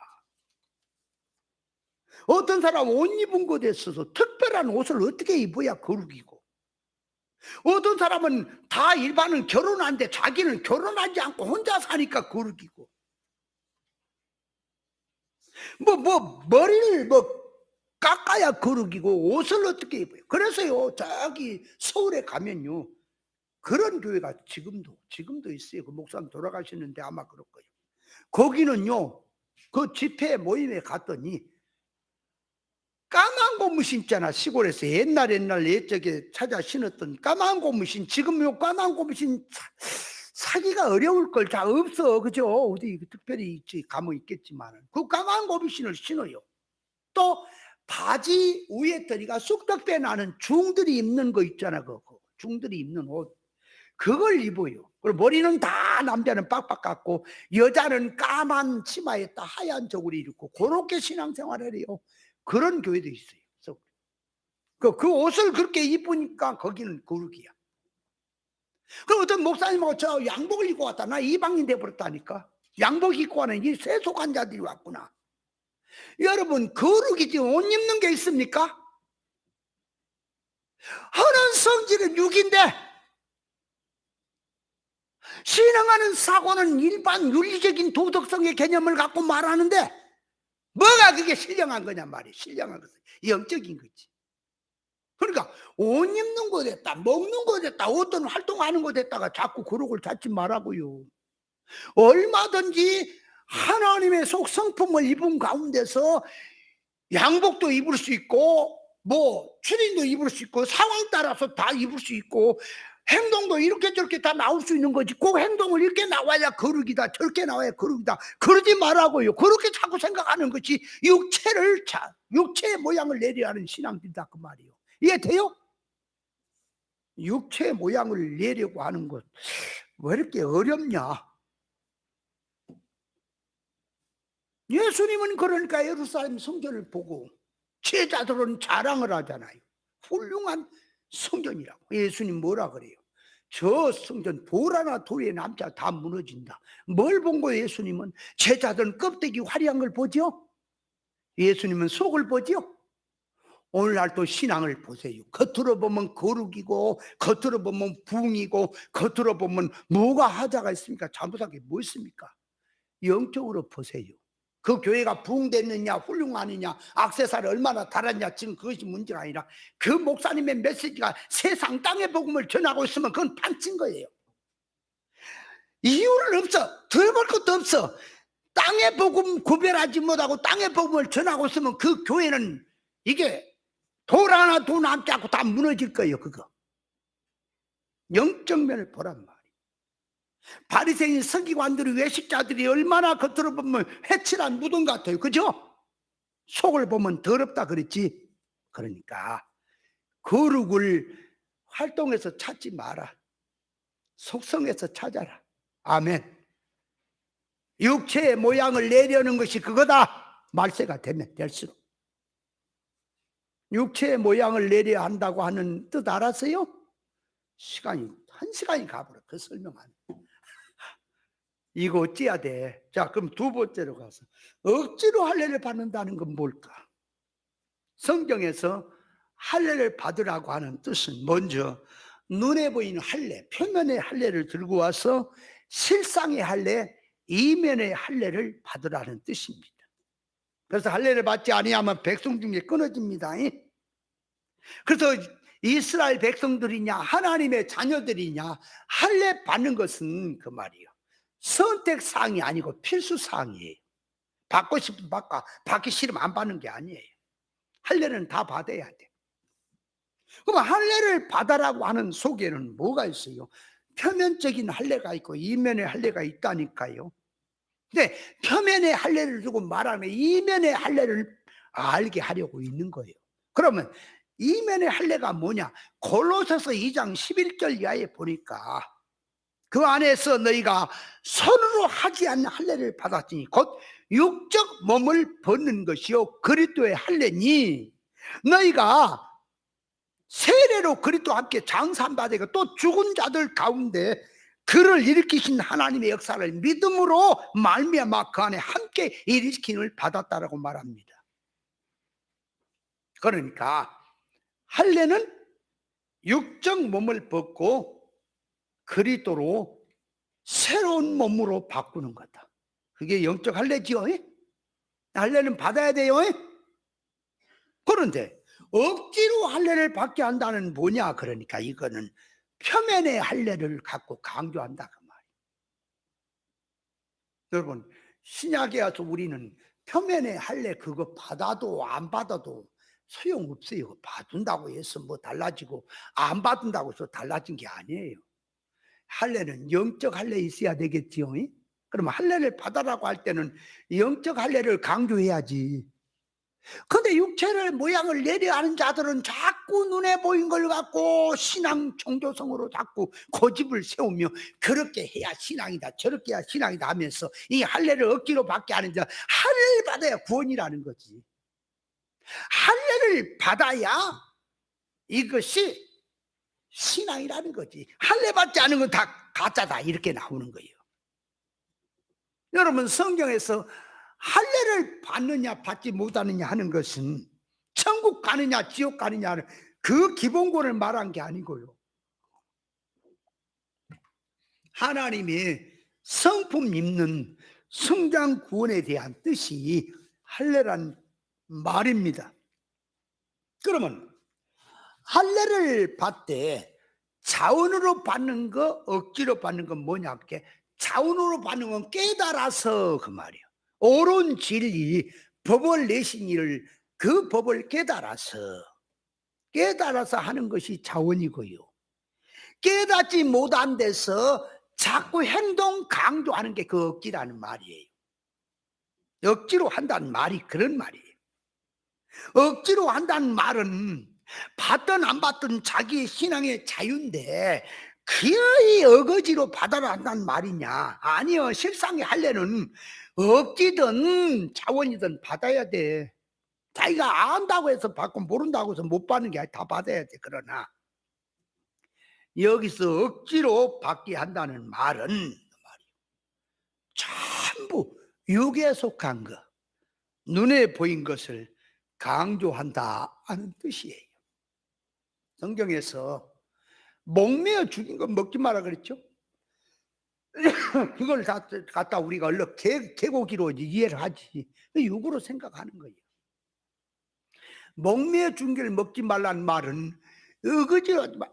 어떤 사람은 옷 입은 것에 있어서 특별한 옷을 어떻게 입어야 거룩이고, 어떤 사람은 다 일반은 결혼하는데 자기는 결혼하지 않고 혼자 사니까 거룩이고, 머리를 깎아야 거룩이고 옷을 어떻게 입어요. 그래서요 저기 서울에 가면요 그런 교회가 지금도 있어요. 그 목사님 돌아가시는데 아마 그럴 거예요. 거기는요 그 집회 모임에 갔더니 까만 고무신 있잖아. 시골에서 옛날 옛적에 찾아 신었던 까만 고무신, 지금 요 까만 고무신 사기가 어려울 걸 다 없어. 그죠? 어디 특별히 가면 있겠지만 그 까만 고무신을 신어요. 또 바지 위에 더리가 쑥덕배 나는 중들이 입는 거 있잖아. 그 중들이 입는 옷 그걸 입어요. 그리고 머리는 다 남자는 빡빡 깎고 여자는 까만 치마에 딱 하얀 저고리 입고 그렇게 신앙생활을 해요. 그런 교회도 있어요. 그 옷을 그렇게 입으니까 거기는 거룩이야. 그 어떤 목사님하고 저 양복을 입고 왔다. 나 이방인 돼버렸다니까. 양복 입고 와는 이 세속한 자들이 왔구나. 여러분 거룩이지 옷 입는 게 있습니까? 하는 성질은 육인데 신앙하는 사고는 일반 윤리적인 도덕성의 개념을 갖고 말하는데 뭐가 그게 신령한 거냐 말이야. 신령한 것은 영적인 거지. 그러니까 옷 입는 거 됐다 먹는 거 됐다 어떤 활동하는 거 됐다가 자꾸 거룩을 찾지 말라고요. 얼마든지 하나님의 속성품을 입은 가운데서 양복도 입을 수 있고 추린도 입을 수 있고 상황 따라서 다 입을 수 있고 행동도 이렇게 저렇게 다 나올 수 있는 거지. 꼭 행동을 이렇게 나와야 거룩이다 저렇게 나와야 거룩이다 그러지 말라고요. 그렇게 자꾸 생각하는 것이 육체의 모양을 내려야 하는 신앙들이다 그 말이에요. 이해돼요? 육체의 모양을 내려고 하는 것 왜 이렇게 어렵냐? 예수님은 그러니까 예루살렘 성전을 보고 제자들은 자랑을 하잖아요. 훌륭한 성전이라고. 예수님 뭐라 그래요? 저 성전 돌 하나 돌에 남자 다 무너진다. 뭘 본 거예요? 예수님은 제자들은 껍데기 화려한 걸 보죠. 예수님은 속을 보죠. 오늘날 또 신앙을 보세요. 겉으로 보면 거룩이고 겉으로 보면 부흥이고 겉으로 보면 뭐가 하자가 있습니까? 잘못한 게 뭐 있습니까? 영적으로 보세요. 그 교회가 부흥됐느냐 훌륭하느냐 액세서리 얼마나 달았냐 지금 그것이 문제가 아니라 그 목사님의 메시지가 세상 땅의 복음을 전하고 있으면 그건 판친 거예요. 이유는 없어. 들어볼 것도 없어. 땅의 복음 구별하지 못하고 땅의 복음을 전하고 있으면 그 교회는 이게 돌 하나 도 남지 않고 다 무너질 거예요. 그거 영적 면을 보란 말이에요. 바리새인 서기관들이 외식자들이 얼마나 겉으로 보면 해칠한 무덤 같아요. 그죠? 속을 보면 더럽다 그랬지. 그러니까 거룩을 활동해서 찾지 마라. 속성에서 찾아라. 아멘. 육체의 모양을 내려는 것이 그거다. 말세가 되면 될수록. 육체의 모양을 내려야 한다고 하는 뜻 알았어요? 한 시간이 가버려. 그 설명 안 해. 이거 어찌해야 돼? 자, 그럼 두 번째로 가서 억지로 할례를 받는다는 건 뭘까? 성경에서 할례를 받으라고 하는 뜻은 먼저 눈에 보이는 할례, 표면의 할례를 들고 와서 실상의 할례, 이면의 할례를 받으라는 뜻입니다. 그래서 할례를 받지 아니하면 백성 중에 끊어집니다. 그래서 이스라엘 백성들이냐 하나님의 자녀들이냐 할례 받는 것은 그 말이에요. 선택사항이 아니고 필수사항이에요. 받고 싶으면 받고 받기 싫으면 안 받는 게 아니에요. 할례는 다 받아야 돼. 그럼 할례를 받아라고 하는 속에는 뭐가 있어요? 표면적인 할례가 있고 이면의 할례가 있다니까요. 근데 표면의 할례를 두고 말하면 이면의 할례를 알게 하려고 있는 거예요. 그러면 이면의 할례가 뭐냐? 골로새서 2장 11절 이하에 보니까 그 안에서 너희가 손으로 하지 않는 할례를 받았으니 곧 육적 몸을 벗는 것이요 그리스도의 할례니 너희가 세례로 그리스도와 함께 장사한 바 되고 또 죽은 자들 가운데 그를 일으키신 하나님의 역사를 믿음으로 말미암아 그 안에 함께 일으킴을 받았다라고 말합니다. 그러니까 할례는 육적 몸을 벗고 그리스도로 새로운 몸으로 바꾸는 거다. 그게 영적 할례지요. 할례는 받아야 돼요. 그런데 억지로 할례를 받게 한다는 뭐냐? 그러니까 이거는 표면의 할례를 갖고 강조한다 그 말이에요. 여러분 신약에 와서 우리는 표면의 할례 그거 받아도 안 받아도 소용없어요. 받는다고 해서 뭐 달라지고 안 받는다고 해서 달라진 게 아니에요. 할례는 영적 할례 있어야 되겠지요. 그러면 할례를 받아라고 할 때는 영적 할례를 강조해야지. 근데 육체를 모양을 내려 하는 자들은 자꾸 눈에 보인 걸 갖고 신앙 종교성으로 자꾸 고집을 세우며 그렇게 해야 신앙이다 저렇게 해야 신앙이다 하면서 이 할례를 억지로 받게 하는 자, 할례를 받아야 구원이라는 거지. 할례를 받아야 이것이 신앙이라는 거지. 할례 받지 않은 건 다 가짜다 이렇게 나오는 거예요. 여러분 성경에서 할례를 받느냐 받지 못하느냐 하는 것은 천국 가느냐 지옥 가느냐 그 기본권을 말한 게 아니고요. 하나님이 성품 입는 성장 구원에 대한 뜻이 할례란 말입니다. 그러면 할례를 받되 자원으로 받는 거 억지로 받는 건 뭐냐? 자원으로 받는 건 깨달아서 그 말이에요. 옳은 진리 법을 내신 이를 그 법을 깨달아서 하는 것이 자원이고요. 깨닫지 못한 데서 자꾸 행동 강조하는 게 그 억지라는 말이에요. 억지로 한다는 말이 그런 말이에요. 억지로 한다는 말은 받든 안 받든 자기의 신앙의 자유인데 기어이 어거지로 받아라 한다는 말이냐? 아니요. 실상의 할례는 억지든 자원이든 받아야 돼. 자기가 안다고 해서 받고 모른다고 해서 못 받는 게 아니라 다 받아야 돼. 그러나 여기서 억지로 받게 한다는 말은 전부 육에 속한 것, 눈에 보인 것을 강조한다 하는 뜻이에요. 성경에서 목매어 죽인 거 먹지 마라 그랬죠. 그걸 다 갖다 우리가 얼른 개고기로 이해를 하지 육으로 생각하는 거예요. 목매어 죽인 걸 먹지 말라는 말은 어거지로 하지 마.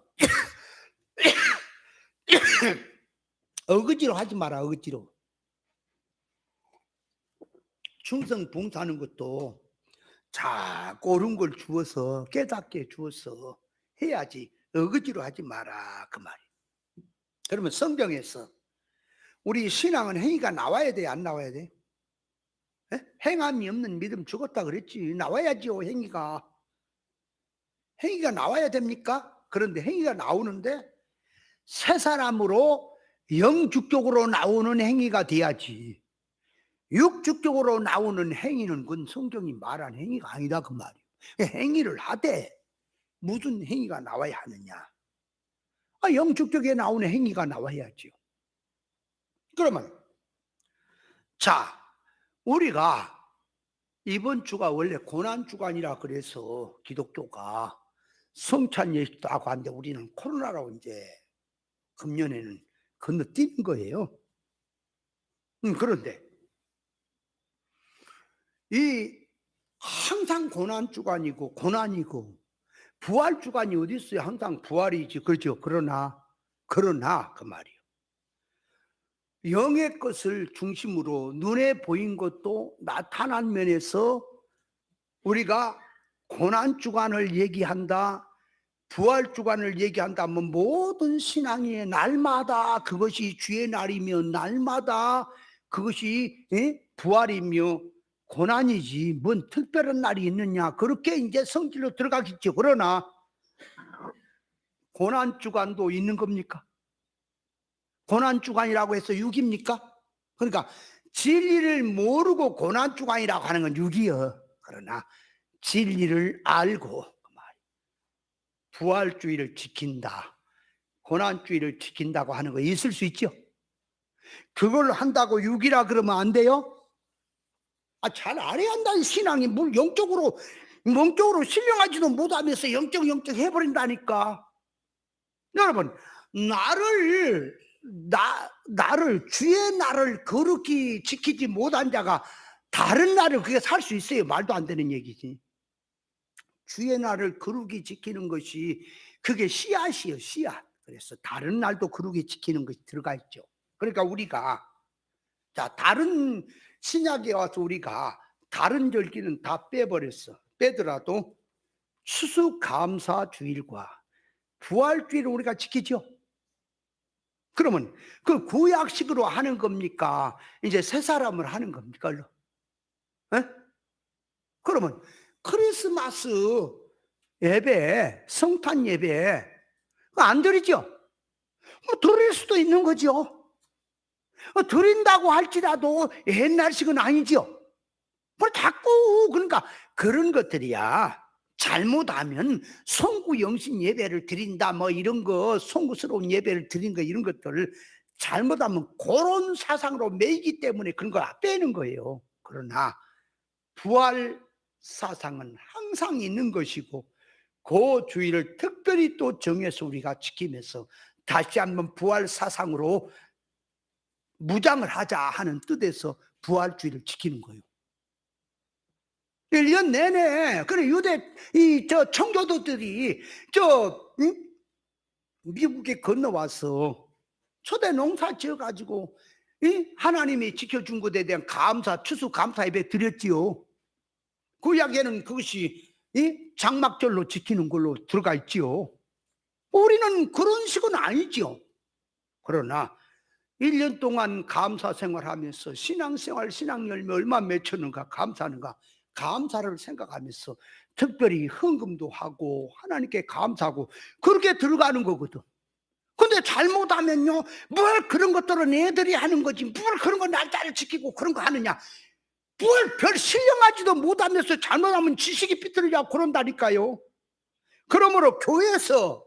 어거지로 하지 마라. 어거지로. 충성 봉사하는 것도 자꾸 옳은 걸 주어서 깨닫게 주어서 해야지 어거지로 하지 마라 그 말이에요. 그러면 성경에서 우리 신앙은 행위가 나와야 돼, 안 나와야 돼? 예? 행함이 없는 믿음 죽었다 그랬지. 나와야지요, 행위가. 행위가 나와야 됩니까? 그런데 행위가 나오는데 새 사람으로 영주격으로 나오는 행위가 돼야지. 육주격으로 나오는 행위는 그건 성경이 말한 행위가 아니다 그 말이에요. 행위를 하되 무슨 행위가 나와야 하느냐? 영주격에 나오는 행위가 나와야지요. 그러면 자, 우리가 이번 주가 원래 고난주간이라 그래서 기독교가 성찬 예식도 하고 하는데 우리는 코로나로 이제 금년에는 건너뛰는 거예요. 그런데 이 항상 고난주간이고 고난이고 부활주간이 어디 있어요? 항상 부활이지, 그렇죠? 그러나 그 말이에요. 영의 것을 중심으로 눈에 보인 것도 나타난 면에서 우리가 고난주간을 얘기한다, 부활주간을 얘기한다면 모든 신앙의 날마다 그것이 주의 날이며 날마다 그것이 부활이며 고난이지 뭔 특별한 날이 있느냐, 그렇게 이제 성질로 들어가겠죠. 그러나 고난주간도 있는 겁니까? 고난주간이라고 해서 육입니까? 그러니까 진리를 모르고 고난주간이라고 하는 건 육이요. 그러나 진리를 알고 부활주의를 지킨다, 고난주의를 지킨다고 하는 거 있을 수 있죠. 그걸 한다고 육이라 그러면 안 돼요? 잘 알아야 한다는 신앙이 뭘 영적으로 신령하지도 못하면서 영적 해버린다니까. 여러분, 나를 주의 날을 거룩히 지키지 못한 자가 다른 날을 그게 살 수 있어요? 말도 안 되는 얘기지. 주의 날을 거룩히 지키는 것이 그게 씨앗이에요, 씨앗. 그래서 다른 날도 거룩히 지키는 것이 들어가 있죠. 그러니까 우리가 다른 신약에 와서 우리가 다른 절기는 다 빼버렸어. 빼더라도 추수감사주일과 부활주일을 우리가 지키죠. 그러면 그 구약식으로 하는 겁니까? 이제 새 사람을 하는 겁니까? 에? 그러면 크리스마스 예배, 성탄 예배 안 드리죠? 드릴 수도 있는 거죠. 드린다고 할지라도 옛날식은 아니죠. 자꾸 그러니까 그런 것들이야. 잘못하면 송구영신 예배를 드린다 뭐 이런 거, 송구스러운 예배를 드린 거 이런 것들을 잘못하면 그런 사상으로 매이기 때문에 그런 걸 빼는 거예요. 그러나 부활 사상은 항상 있는 것이고 그 주의를 특별히 또 정해서 우리가 지키면서 다시 한번 부활 사상으로 무장을 하자 하는 뜻에서 부활주의를 지키는 거예요. 1년 내내. 그래, 청교도들이 미국에 건너와서 초대 농사 지어가지고 하나님이 지켜준 것에 대한 추수 감사 예배 드렸지요. 구약에는 그것이 장막절로 지키는 걸로 들어가 있지요. 우리는 그런 식은 아니지요. 그러나 1년 동안 감사 생활하면서 신앙생활, 신앙 열매 얼마 맺혔는가, 감사하는가, 감사를 생각하면서 특별히 헌금도 하고 하나님께 감사하고 그렇게 들어가는 거거든. 근데 잘못하면요, 뭘 그런 것들은 애들이 하는 거지, 뭘 그런 거 날짜를 지키고 그런 거 하느냐, 뭘 별 신령하지도 못하면서 잘못하면 지식이 삐뚤어지고 그런다니까요. 그러므로 교회에서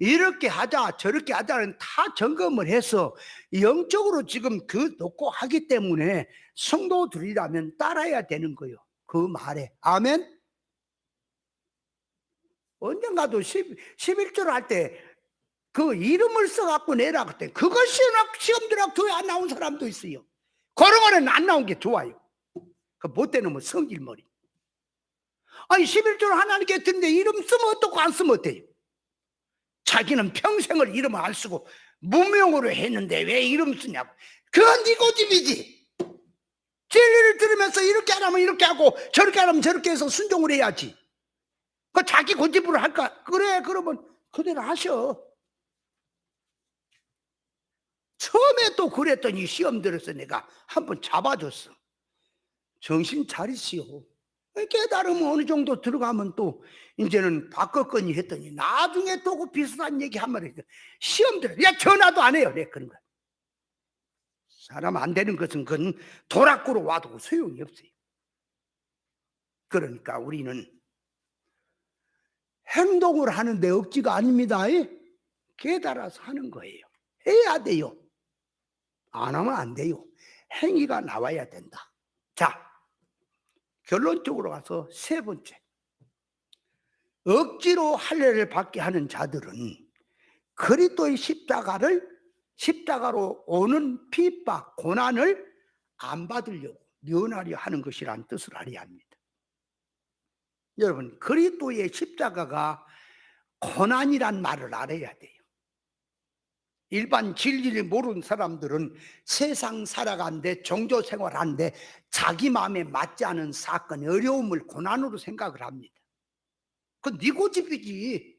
이렇게 하자 저렇게 하자는 다 점검을 해서 영적으로 지금 놓고 하기 때문에 성도들이라면 따라야 되는 거예요. 그 말에 아멘. 언젠가도 11절 할 때 그 이름을 써갖고 내라 그때 그것이 시험 들어 교회 안 나온 사람도 있어요. 그런 거는 안 나온 게 좋아요. 그 못된 놈은 성질머리. 아니 11절 하나님께 드는데 이름 쓰면 어떻고 안 쓰면 어때요? 자기는 평생을 이름을 안 쓰고 무명으로 했는데 왜 이름 쓰냐고. 그건 네 고집이지. 진리를 들으면서 이렇게 하라면 이렇게 하고 저렇게 하라면 저렇게 해서 순종을 해야지. 그 자기 고집으로 할까? 그래, 그러면 그대로 하셔. 처음에 또 그랬더니 시험 들어서 내가 한번 잡아줬어. 정신 차리시오. 깨달으면 어느 정도 들어가면 또 이제는 바꿨거니 했더니 나중에 또 그 비슷한 얘기 한 마리 시험 들어. 야, 전화도 안 해요. 내 그런 거. 사람 안 되는 것은 그건 도락구로 와도 소용이 없어요. 그러니까 우리는 행동을 하는데 억지가 아닙니다. 깨달아서 하는 거예요. 해야 돼요. 안 하면 안 돼요. 행위가 나와야 된다. 자, 결론적으로 가서 세 번째. 억지로 할례를 받게 하는 자들은 그리스도의 십자가로 오는 핍박, 고난을 안 받으려고 면하려 하는 것이란 뜻을 알아야 합니다. 여러분, 그리스도의 십자가가 고난이란 말을 알아야 돼요. 일반 진리를 모르는 사람들은 세상 살아가는데 종교 생활하는데 자기 마음에 맞지 않은 사건, 어려움을 고난으로 생각을 합니다. 그건 네 고집이지.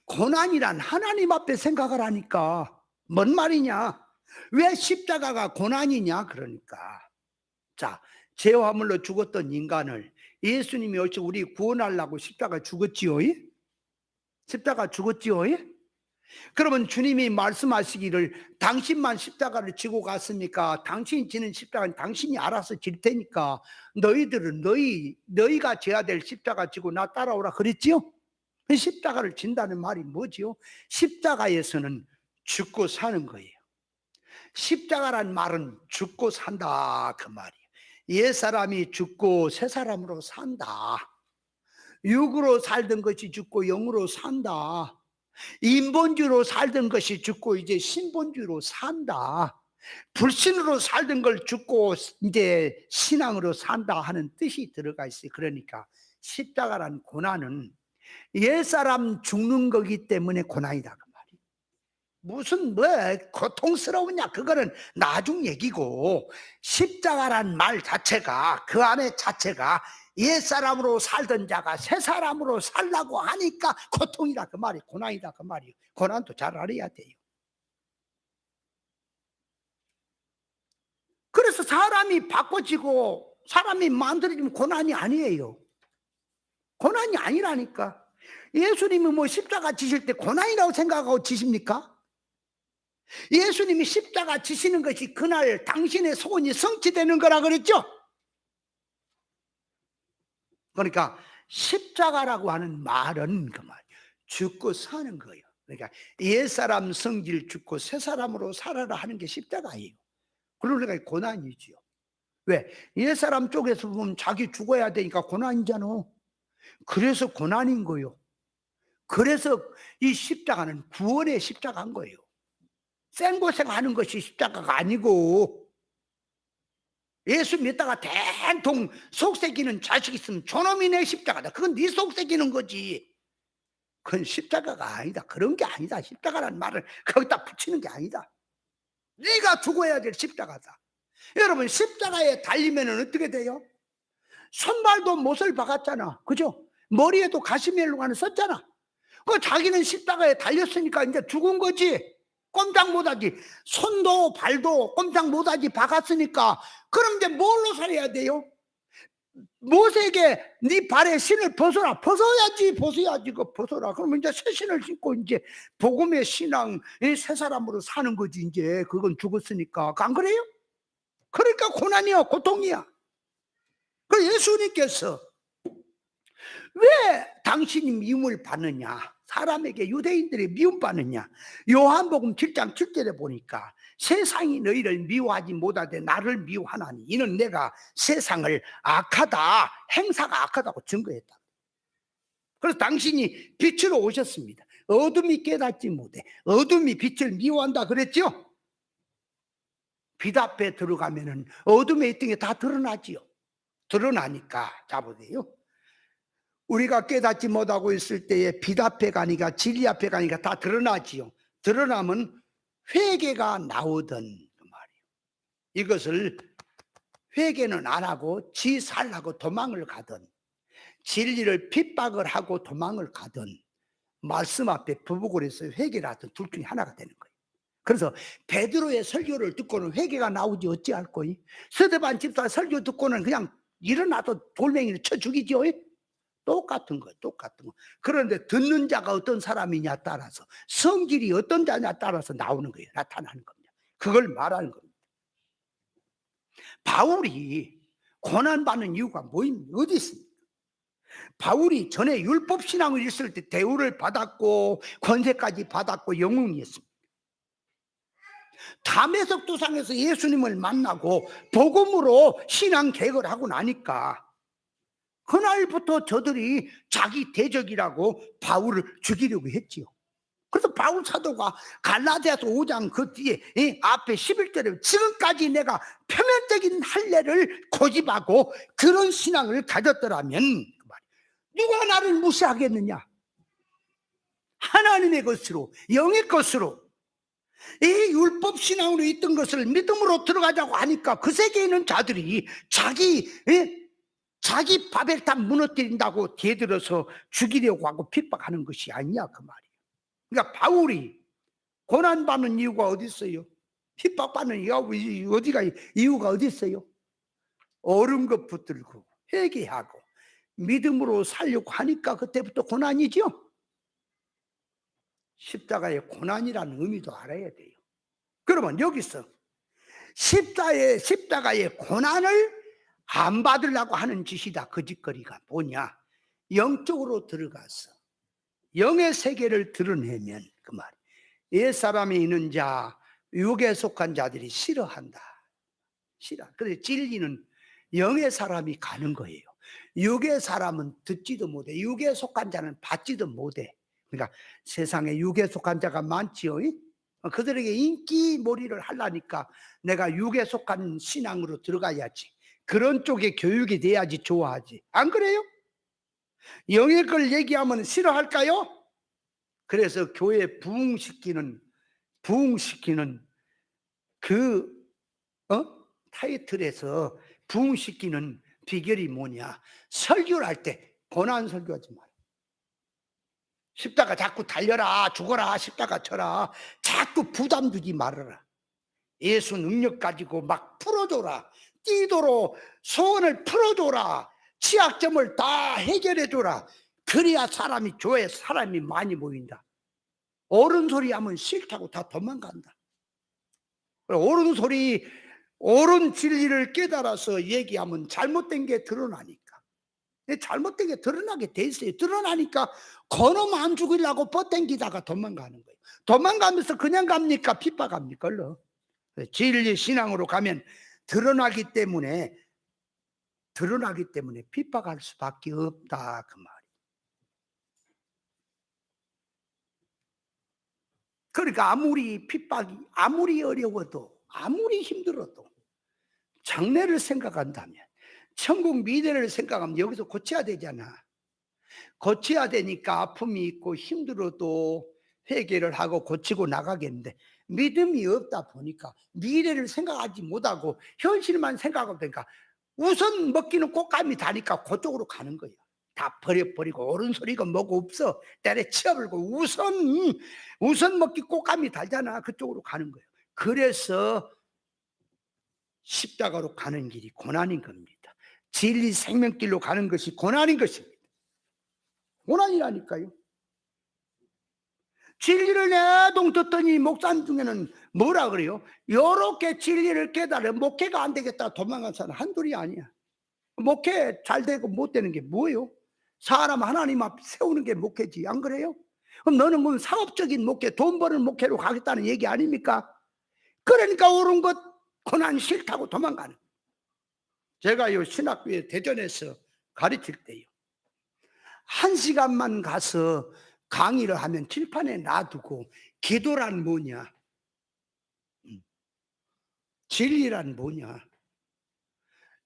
고난이란 하나님 앞에 생각을 하니까 뭔 말이냐? 왜 십자가가 고난이냐? 그러니까 자, 죄화물로 죽었던 인간을 예수님이 어찌 우리 구원하려고 십자가 죽었지요? 십자가 죽었지요? 그러면 주님이 말씀하시기를 당신만 십자가를 지고 갔으니까 당신이 지는 십자가는 당신이 알아서 질 테니까 너희들은 너희가 져야 될 십자가 지고 나 따라오라 그랬지요? 십자가를 진다는 말이 뭐지요? 십자가에서는 죽고 사는 거예요. 십자가란 말은 죽고 산다 그 말이에요. 옛사람이 죽고 새사람으로 산다. 육으로 살던 것이 죽고 영으로 산다. 인본주의로 살던 것이 죽고 이제 신본주의로 산다. 불신으로 살던 걸 죽고 이제 신앙으로 산다 하는 뜻이 들어가 있어요. 그러니까 십자가란 고난은 옛사람 죽는 거기 때문에 고난이다 그 말이에요. 무슨 고통스러우냐 그거는 나중 얘기고, 십자가란 말 자체가 그 안에 자체가 옛사람으로 살던 자가 새사람으로 살라고 하니까 고통이다 그 말이, 고난이다 그 말이에요. 고난도 잘 알아야 돼요. 그래서 사람이 바꿔지고 사람이 만들어지면 고난이 아니에요. 고난이 아니라니까. 예수님이 뭐 십자가 지실 때 고난이라고 생각하고 지십니까? 예수님이 십자가 지시는 것이 그날 당신의 소원이 성취되는 거라 그랬죠? 그러니까 십자가라고 하는 말은 그 말, 죽고 사는 거예요. 그러니까 옛사람 성질 죽고 새사람으로 살아라 하는 게 십자가예요. 그러니까 고난이지요. 왜? 옛사람 쪽에서 보면 자기 죽어야 되니까 고난이잖아. 그래서 고난인 거예요. 그래서 이 십자가는 구원의 십자가인 거예요. 생고생하는 것이 십자가가 아니고, 예수 믿다가 대통 속새기는 자식 있으면 저놈이 내 십자가다. 그건 네 속새기는 거지. 그건 십자가가 아니다. 그런 게 아니다. 십자가라는 말을 거기다 붙이는 게 아니다. 네가 죽어야 될 십자가다. 여러분, 십자가에 달리면 어떻게 돼요? 손발도 못을 박았잖아. 그죠? 머리에도 가시멜로가는 썼잖아. 그 자기는 십자가에 달렸으니까 이제 죽은 거지. 꼼짝 못하지. 손도 발도 꼼짝 못하지 박았으니까. 그럼 이제 뭘로 살아야 돼요? 모세에게 네 발에 신을 벗어라. 벗어야지. 그 벗어라. 그러면 이제 새 신을 신고 이제 복음의 신앙, 새 사람으로 사는 거지. 이제 그건 죽었으니까. 안 그래요? 그러니까 고난이야, 고통이야. 그래서 예수님께서 왜 당신이 미움을 받느냐, 사람에게 유대인들이 미움받느냐, 요한복음 7장 7절에 보니까 세상이 너희를 미워하지 못하되 나를 미워하나니 이는 내가 세상을 악하다, 행사가 악하다고 증거했다. 그래서 당신이 빛으로 오셨습니다. 어둠이 깨닫지 못해 어둠이 빛을 미워한다 그랬죠? 빛 앞에 들어가면은 어둠에 있던 게 다 드러나지요. 드러나니까, 자 보세요. 우리가 깨닫지 못하고 있을 때에 빛 앞에 가니까, 진리 앞에 가니까 다 드러나지요. 드러나면 회개가 나오던 그 말이에요. 이것을 회개는 안 하고 지 살라고 도망을 가든, 진리를 핍박을 하고 도망을 가든, 말씀 앞에 부부고래서 회개를 하든 둘 중에 하나가 되는 거예요. 그래서 베드로의 설교를 듣고는 회개가 나오지 어찌할꼬. 스데반 집사 설교 듣고는 그냥 일어나도 돌멩이를 쳐 죽이죠. 똑같은 거, 똑같은 거. 그런데 듣는 자가 어떤 사람이냐 따라서, 성질이 어떤 자냐 따라서 나오는 거예요. 나타나는 겁니다. 그걸 말하는 겁니다. 바울이 고난받는 이유가 어디 있습니까? 바울이 전에 율법신앙을 있을 때 대우를 받았고 권세까지 받았고 영웅이 었습니다. 담에석 도상에서 예수님을 만나고 복음으로 신앙 개혁을 하고 나니까 그날부터 저들이 자기 대적이라고 바울을 죽이려고 했지요. 그래서 바울 사도가 갈라디아서 5장 그 뒤에 앞에 11절에 지금까지 내가 표면적인 할례를 고집하고 그런 신앙을 가졌더라면 누가 나를 무시하겠느냐. 하나님의 것으로, 영의 것으로, 이 율법 신앙으로 있던 것을 믿음으로 들어가자고 하니까 그 세계에 있는 자들이 자기 바벨탑 무너뜨린다고 대들어서 죽이려고 하고 핍박하는 것이 아니냐 그 말이에요. 그러니까 바울이 고난받는 이유가 어디 있어요? 핍박받는 이유가 어디 있어요? 옳은 것 붙들고 회개하고 믿음으로 살려고 하니까 그때부터 고난이죠. 십자가의 고난이라는 의미도 알아야 돼요. 그러면 여기서 십자가의 고난을 안 받으려고 하는 짓이다. 그 짓거리가 뭐냐? 영적으로 들어가서 영의 세계를 드러내면 그 말. 옛사람에 있는 자, 육에 속한 자들이 싫어한다. 그래서 진리는 영의 사람이 가는 거예요. 육의 사람은 듣지도 못해. 육에 속한 자는 받지도 못해. 그러니까 세상에 육에 속한 자가 많지요. 그들에게 인기몰이를 하려니까 내가 육에 속한 신앙으로 들어가야지. 그런 쪽에 교육이 돼야지 좋아하지. 안 그래요? 영의 걸 얘기하면 싫어할까요? 그래서 교회 부흥시키는 그 타이틀에서 부흥시키는 비결이 뭐냐? 설교를 할 때 고난 설교하지 마라. 십자가 자꾸 달려라, 죽어라, 십자가 쳐라. 자꾸 부담 주지 말아라. 예수 능력 가지고 막 풀어줘라. 뛰도록 소원을 풀어줘라. 취약점을 다 해결해줘라. 그래야 교회에 사람이 많이 모인다. 옳은 소리 하면 싫다고 다 도망간다. 옳은 소리, 옳은 진리를 깨달아서 얘기하면 잘못된 게 드러나니까. 잘못된 게 드러나게 돼 있어요. 드러나니까 그놈 안 죽이려고 버땡기다가 도망가는 거예요. 도망가면서 그냥 갑니까? 핍박합니까? 진리 신앙으로 가면 드러나기 때문에 핍박할 수밖에 없다 그 말이에요. 그러니까 아무리 핍박이 아무리 어려워도 아무리 힘들어도 장래를 생각한다면 천국 미래를 생각하면 여기서 고쳐야 되잖아. 고쳐야 되니까 아픔이 있고 힘들어도 회개를 하고 고치고 나가겠는데 믿음이 없다 보니까 미래를 생각하지 못하고 현실만 생각하고 보니까 우선 먹기는 꽃감이 다니까 그쪽으로 가는 거예요. 다 버려버리고 옳은 소리가 뭐가 없어. 때려치워버리고 우선 먹기 꽃감이 달잖아. 그쪽으로 가는 거예요. 그래서 십자가로 가는 길이 고난인 겁니다. 진리 생명길로 가는 것이 고난인 것입니다. 고난이라니까요. 진리를 내동 듣더니 목사님 중에는 뭐라 그래요? 요렇게 진리를 깨달아 목회가 안 되겠다 도망간 사람 한둘이 아니야. 목회 잘 되고 못 되는 게 뭐예요? 사람 하나님 앞 세우는 게 목회지. 안 그래요? 그럼 너는 뭐 사업적인 목회, 돈 버는 목회로 가겠다는 얘기 아닙니까? 그러니까 옳은 것 고난 싫다고 도망가는. 제가요 신학교에 대전에서 가르칠 때요 1시간만 가서 강의를 하면 칠판에 놔두고 기도란 뭐냐, 진리란 뭐냐,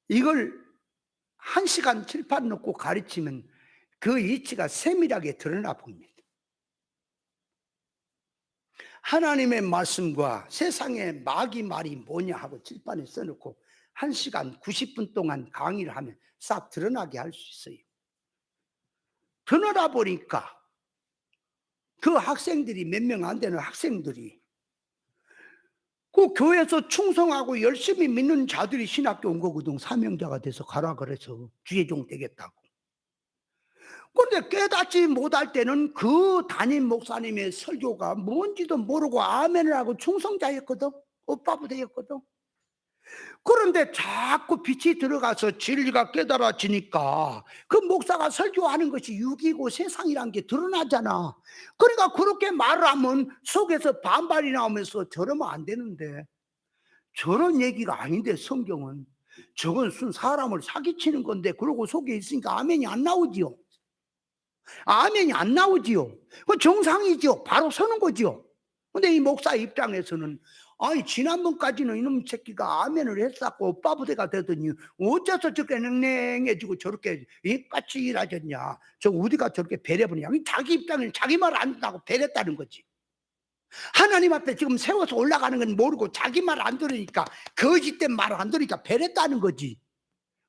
이걸 1시간 칠판 놓고 가르치면 그 이치가 세밀하게 드러나 봅니다. 하나님의 말씀과 세상의 마귀 말이 뭐냐 하고 칠판에 써놓고 1시간 90분 동안 강의를 하면 싹 드러나게 할 수 있어요. 드러나 보니까 그 학생들이 몇 명 안 되는 학생들이 그 교회에서 충성하고 열심히 믿는 자들이 신학교 온 거거든. 사명자가 돼서 가라 그래서 주의종 되겠다고. 그런데 깨닫지 못할 때는 그 담임 목사님의 설교가 뭔지도 모르고 아멘을 하고 충성자였거든. 오빠 부대였거든. 그런데 자꾸 빛이 들어가서 진리가 깨달아지니까 그 목사가 설교하는 것이 육이고 세상이란 게 드러나잖아. 그러니까 그렇게 말을 하면 속에서 반발이 나오면서 저러면 안 되는데, 저런 얘기가 아닌데 성경은 저건 순 사람을 사기치는 건데, 그러고 속에 있으니까 아멘이 안 나오지요. 아멘이 안 나오지요. 그 정상이지요. 바로 서는 거지요. 근데 이 목사 입장에서는, 아니 지난번까지는 이놈 새끼가 아멘을 했었고 오빠 부대가 되더니 어째서 저렇게 냉랭해지고 저렇게 까칠해졌냐, 저 어디가 저렇게 배려보냐. 자기 입장에는 자기 말 안 듣다고 배렸다는 거지. 하나님 앞에 지금 세워서 올라가는 건 모르고 자기 말 안 들으니까, 거짓된 말을 안 들으니까 배렸다는 거지.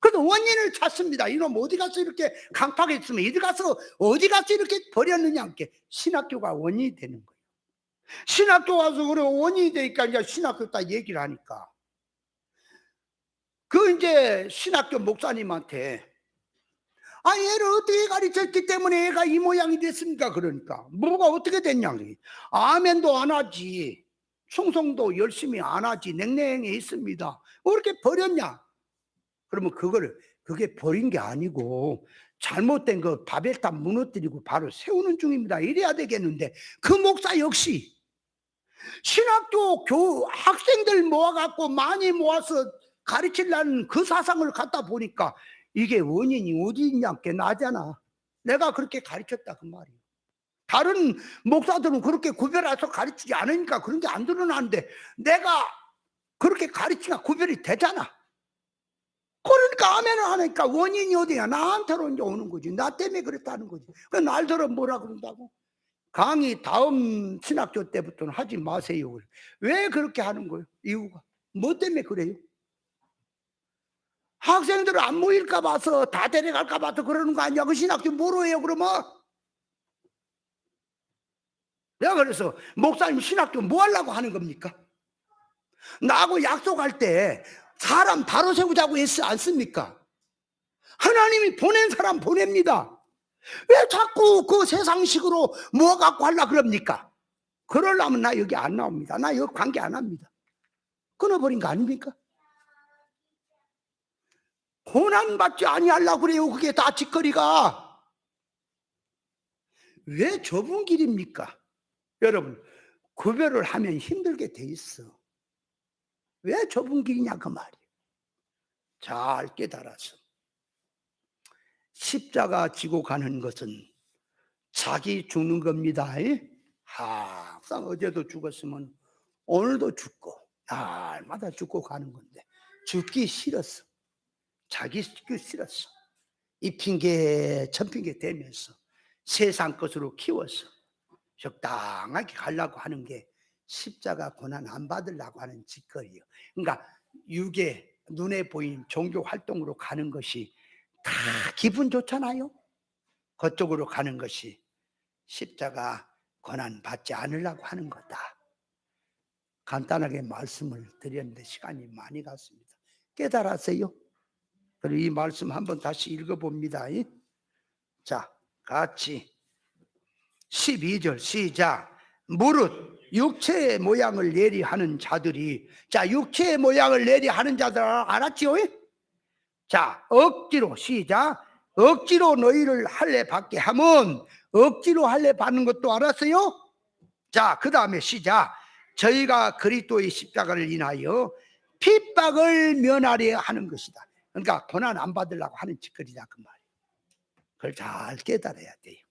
그래서 원인을 찾습니다. 이놈 어디 가서 이렇게 강팍했으면 어디 가서 이렇게 버렸느냐. 이렇게 신학교가 원인이 되는 거예요. 신학교 와서 그래 원인이 되니까 이제 신학교 딱 얘기를 하니까, 그 이제 신학교 목사님한테, 아 얘를 어떻게 가르쳤기 때문에 얘가 이 모양이 됐습니까? 그러니까 뭐가 어떻게 됐냐. 아멘도 안 하지, 충성도 열심히 안 하지, 냉랭해 있습니다. 왜 이렇게 버렸냐? 그러면 그게 버린 게 아니고 잘못된 그 바벨탑 무너뜨리고 바로 세우는 중입니다. 이래야 되겠는데, 그 목사 역시 신학교 학생들 모아갖고 많이 모아서 가르치려는 그 사상을 갖다 보니까 이게 원인이 어디 있냐, 게 나잖아. 내가 그렇게 가르쳤다 그 말이에요. 다른 목사들은 그렇게 구별해서 가르치지 않으니까 그런 게 안 드러나는데, 내가 그렇게 가르치니까 구별이 되잖아. 그러니까 아멘을 하니까 원인이 어디야? 나한테로 이제 오는 거지. 나 때문에 그랬다는 거지. 그 날더러 뭐라 그런다고? 강의 다음 신학교 때부터는 하지 마세요. 왜 그렇게 하는 거예요? 이유가 뭐 때문에 그래요? 학생들을 안 모일까 봐서, 다 데려갈까 봐서 그러는 거 아니야? 그 신학교 뭐로 해요 그러면? 내가 그래서 목사님 신학교 뭐 하려고 하는 겁니까? 나하고 약속할 때 사람 바로 세우자고 했지 않습니까? 하나님이 보낸 사람 보냅니다. 왜 자꾸 그 세상식으로 모아갖고 하려고 그럽니까? 그러려면 나 여기 안 나옵니다. 나 여기 관계 안 합니다. 끊어버린 거 아닙니까? 고난받지 아니하려고 그래요. 그게 다 짓거리가. 왜 좁은 길입니까? 여러분, 구별을 하면 힘들게 돼 있어. 왜 좁은 길이냐 그 말이에요. 잘 깨달아서 십자가 지고 가는 것은 자기 죽는 겁니다. 항상 어제도 죽었으면 오늘도 죽고 날마다 죽고 가는 건데, 죽기 싫었어. 자기 죽기 싫었어. 이 핑계 저 핑계 대면서 세상 것으로 키워서 적당하게 가려고 하는 게 십자가 고난 안 받으려고 하는 짓거리예요. 그러니까 육에 눈에 보이는 종교 활동으로 가는 것이 다 기분 좋잖아요. 그쪽으로 가는 것이 십자가 고난 받지 않으려고 하는 거다. 간단하게 말씀을 드렸는데 시간이 많이 갔습니다. 깨달았어요? 그리고 이 말씀 한번 다시 읽어봅니다. 자, 같이 12절 시작. 무릇 육체의 모양을 예리하는 자들이, 자 육체의 모양을 예리하는 자들 알았지요? 자 억지로 시작. 억지로 너희를 할례 받게 하면, 억지로 할례 받는 것도 알았어요? 자 그 다음에 시작. 저희가 그리스도의 십자가를 인하여 핍박을 면하려 하는 것이다. 그러니까 고난 안 받으려고 하는 짓거리다 그 말이에요. 그걸 잘 깨달아야 돼요.